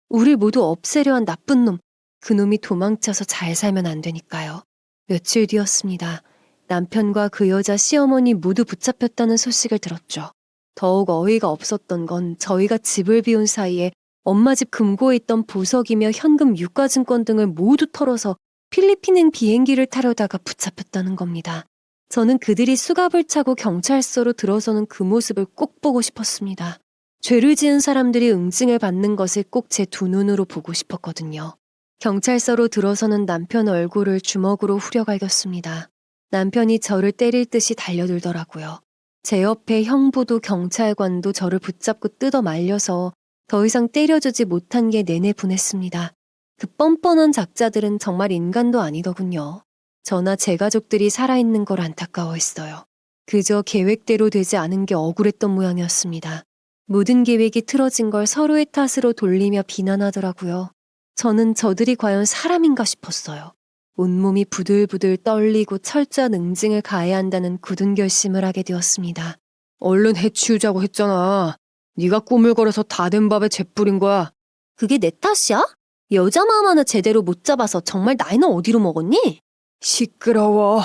우리 모두 없애려 한 나쁜 놈, 그놈이 도망쳐서 잘 살면 안 되니까요. 며칠 뒤였습니다. 남편과 그 여자 시어머니 모두 붙잡혔다는 소식을 들었죠. 더욱 어이가 없었던 건 저희가 집을 비운 사이에 엄마 집 금고에 있던 보석이며 현금 유가증권 등을 모두 털어서 필리핀행 비행기를 타려다가 붙잡혔다는 겁니다. 저는 그들이 수갑을 차고 경찰서로 들어서는 그 모습을 꼭 보고 싶었습니다. 죄를 지은 사람들이 응징을 받는 것을 꼭 제 두 눈으로 보고 싶었거든요. 경찰서로 들어서는 남편 얼굴을 주먹으로 후려갈겼습니다. 남편이 저를 때릴 듯이 달려들더라고요. 제 옆에 형부도 경찰관도 저를 붙잡고 뜯어 말려서 더 이상 때려주지 못한 게 내내 분했습니다. 그 뻔뻔한 작자들은 정말 인간도 아니더군요. 저나 제 가족들이 살아있는 걸 안타까워했어요. 그저 계획대로 되지 않은 게 억울했던 모양이었습니다. 모든 계획이 틀어진 걸 서로의 탓으로 돌리며 비난하더라고요. 저는 저들이 과연 사람인가 싶었어요. 온몸이 부들부들 떨리고 철저한 응징을 가해야 한다는 굳은 결심을 하게 되었습니다. 얼른 해치우자고 했잖아. 네가 꾸물거려서 다 된 밥에 재 뿌린 거야. 그게 내 탓이야? 여자 마음 하나 제대로 못 잡아서 정말 나이는 어디로 먹었니? 시끄러워.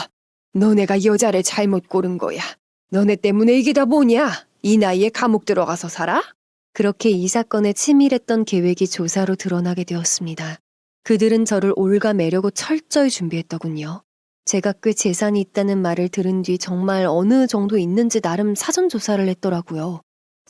너네가 여자를 잘못 고른 거야. 너네 때문에 이게 다 뭐냐? 이 나이에 감옥 들어가서 살아? 그렇게 이 사건에 치밀했던 계획이 조사로 드러나게 되었습니다. 그들은 저를 올가매려고 철저히 준비했더군요. 제가 꽤 재산이 있다는 말을 들은 뒤 정말 어느 정도 있는지 나름 사전조사를 했더라고요.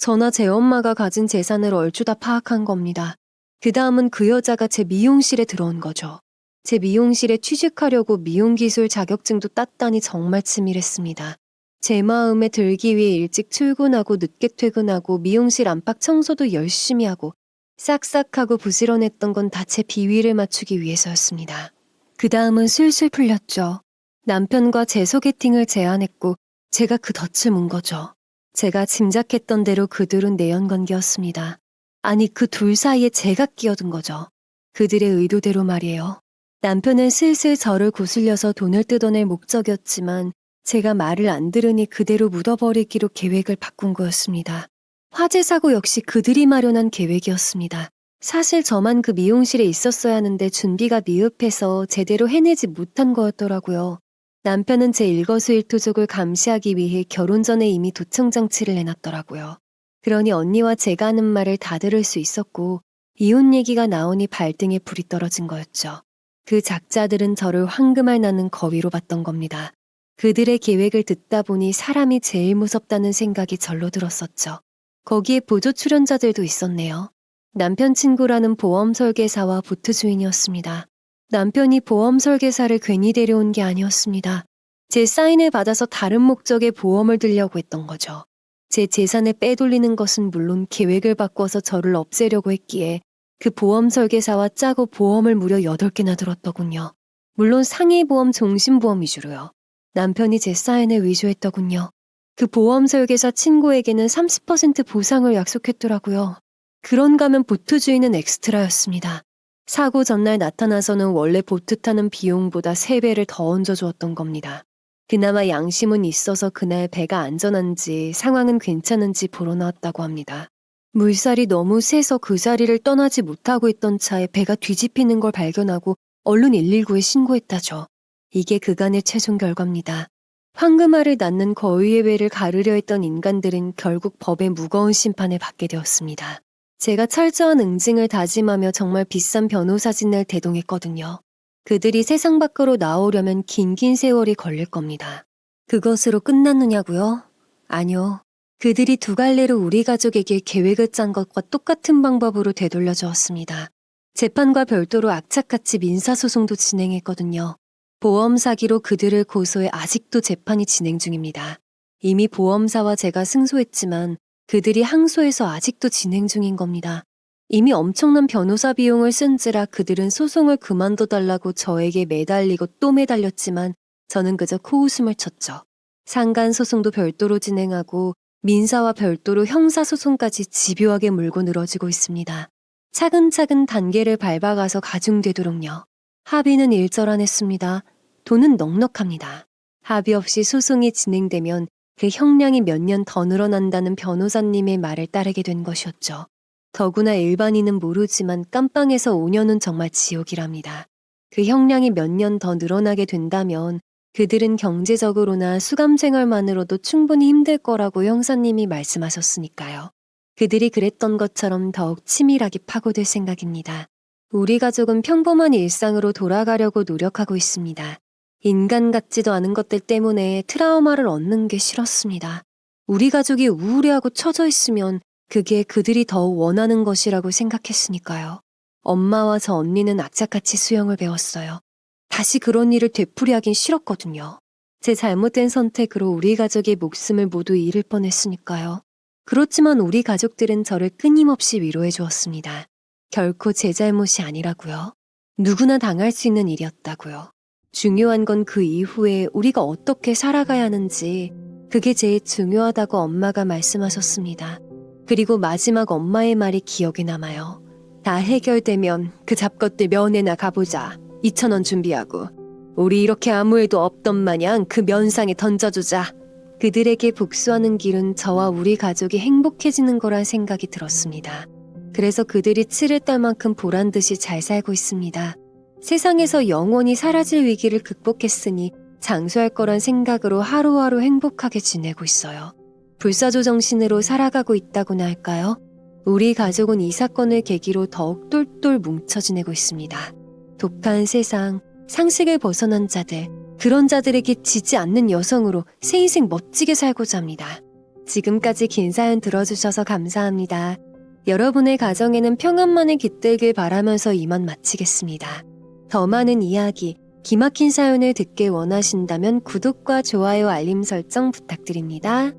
저나 제 엄마가 가진 재산을 얼추 다 파악한 겁니다. 그 다음은 그 여자가 제 미용실에 들어온 거죠. 제 미용실에 취직하려고 미용기술 자격증도 땄다니 정말 치밀했습니다. 제 마음에 들기 위해 일찍 출근하고 늦게 퇴근하고 미용실 안팎 청소도 열심히 하고 싹싹하고 부지런했던 건 다 제 비위를 맞추기 위해서였습니다. 그 다음은 술술 풀렸죠. 남편과 제 소개팅을 제안했고 제가 그 덫을 문 거죠. 제가 짐작했던 대로 그들은 내연관계였습니다. 아니 그 둘 사이에 제가 끼어든 거죠. 그들의 의도대로 말이에요. 남편은 슬슬 저를 구슬려서 돈을 뜯어낼 목적이었지만 제가 말을 안 들으니 그대로 묻어버리기로 계획을 바꾼 거였습니다. 화재 사고 역시 그들이 마련한 계획이었습니다. 사실 저만 그 미용실에 있었어야 하는데 준비가 미흡해서 제대로 해내지 못한 거였더라고요. 남편은 제 일거수일투족을 감시하기 위해 결혼 전에 이미 도청장치를 내놨더라고요. 그러니 언니와 제가 하는 말을 다 들을 수 있었고 이혼 얘기가 나오니 발등에 불이 떨어진 거였죠. 그 작자들은 저를 황금알 나는 거위로 봤던 겁니다. 그들의 계획을 듣다 보니 사람이 제일 무섭다는 생각이 절로 들었었죠. 거기에 보조 출연자들도 있었네요. 남편 친구라는 보험 설계사와 보트 주인이었습니다. 남편이 보험 설계사를 괜히 데려온 게 아니었습니다. 제 사인을 받아서 다른 목적의 보험을 들려고 했던 거죠. 제 재산을 빼돌리는 것은 물론 계획을 바꿔서 저를 없애려고 했기에 그 보험 설계사와 짜고 보험을 무려 8개나 들었더군요. 물론 상해보험, 종신보험 위주로요. 남편이 제 사연에 위조했더군요. 그 보험 설계사 친구에게는 30% 보상을 약속했더라고요. 그런가 하면 보트 주인은 엑스트라였습니다. 사고 전날 나타나서는 원래 보트 타는 비용보다 3배를 더 얹어주었던 겁니다. 그나마 양심은 있어서 그날 배가 안전한지 상황은 괜찮은지 보러 나왔다고 합니다. 물살이 너무 세서 그 자리를 떠나지 못하고 있던 차에 배가 뒤집히는 걸 발견하고 얼른 119에 신고했다죠. 이게 그간의 최종 결과입니다. 황금알을 낳는 거위의 배를 가르려 했던 인간들은 결국 법의 무거운 심판을 받게 되었습니다. 제가 철저한 응징을 다짐하며 정말 비싼 변호사진을 대동했거든요. 그들이 세상 밖으로 나오려면 긴 세월이 걸릴 겁니다. 그것으로 끝났느냐고요? 아니요. 그들이 두 갈래로 우리 가족에게 계획을 짠 것과 똑같은 방법으로 되돌려 주었습니다. 재판과 별도로 악착같이 민사소송도 진행했거든요. 보험 사기로 그들을 고소해 아직도 재판이 진행 중입니다. 이미 보험사와 제가 승소했지만 그들이 항소해서 아직도 진행 중인 겁니다. 이미 엄청난 변호사 비용을 쓴지라 그들은 소송을 그만둬달라고 저에게 매달리고 또 매달렸지만 저는 그저 코웃음을 쳤죠. 상간소송도 별도로 진행하고 민사와 별도로 형사소송까지 집요하게 물고 늘어지고 있습니다. 차근차근 단계를 밟아가서 가중되도록요. 합의는 일절안했습니다. 돈은 넉넉합니다. 합의 없이 소송이 진행되면 그 형량이 몇 년 더 늘어난다는 변호사님의 말을 따르게 된 것이었죠. 더구나 일반인은 모르지만 깜빵에서 5년은 정말 지옥이랍니다. 그 형량이 몇 년 더 늘어나게 된다면 그들은 경제적으로나 수감 생활만으로도 충분히 힘들 거라고 형사님이 말씀하셨으니까요. 그들이 그랬던 것처럼 더욱 치밀하게 파고들 생각입니다. 우리 가족은 평범한 일상으로 돌아가려고 노력하고 있습니다. 인간 같지도 않은 것들 때문에 트라우마를 얻는 게 싫었습니다. 우리 가족이 우울해하고 처져 있으면 그게 그들이 더욱 원하는 것이라고 생각했으니까요. 엄마와 저 언니는 악착같이 수영을 배웠어요. 다시 그런 일을 되풀이하긴 싫었거든요. 제 잘못된 선택으로 우리 가족의 목숨을 모두 잃을 뻔했으니까요. 그렇지만 우리 가족들은 저를 끊임없이 위로해 주었습니다. 결코 제 잘못이 아니라고요. 누구나 당할 수 있는 일이었다고요. 중요한 건 그 이후에 우리가 어떻게 살아가야 하는지 그게 제일 중요하다고 엄마가 말씀하셨습니다. 그리고 마지막 엄마의 말이 기억에 남아요. 다 해결되면 그 잡것들 면회나 가보자. 2,000원 준비하고. 우리 이렇게 아무 일도 없던 마냥 그 면상에 던져주자. 그들에게 복수하는 길은 저와 우리 가족이 행복해지는 거란 생각이 들었습니다. 그래서 그들이 치를 딸 만큼 보란듯이 잘 살고 있습니다. 세상에서 영원히 사라질 위기를 극복했으니 장수할 거란 생각으로 하루하루 행복하게 지내고 있어요. 불사조 정신으로 살아가고 있다고나 할까요? 우리 가족은 이 사건을 계기로 더욱 똘똘 뭉쳐 지내고 있습니다. 독한 세상, 상식을 벗어난 자들, 그런 자들에게 지지 않는 여성으로 새 인생 멋지게 살고자 합니다. 지금까지 긴 사연 들어주셔서 감사합니다. 여러분의 가정에는 평안만을 깃들길 바라면서 이만 마치겠습니다. 더 많은 이야기, 기막힌 사연을 듣길 원하신다면 구독과 좋아요, 알림 설정 부탁드립니다.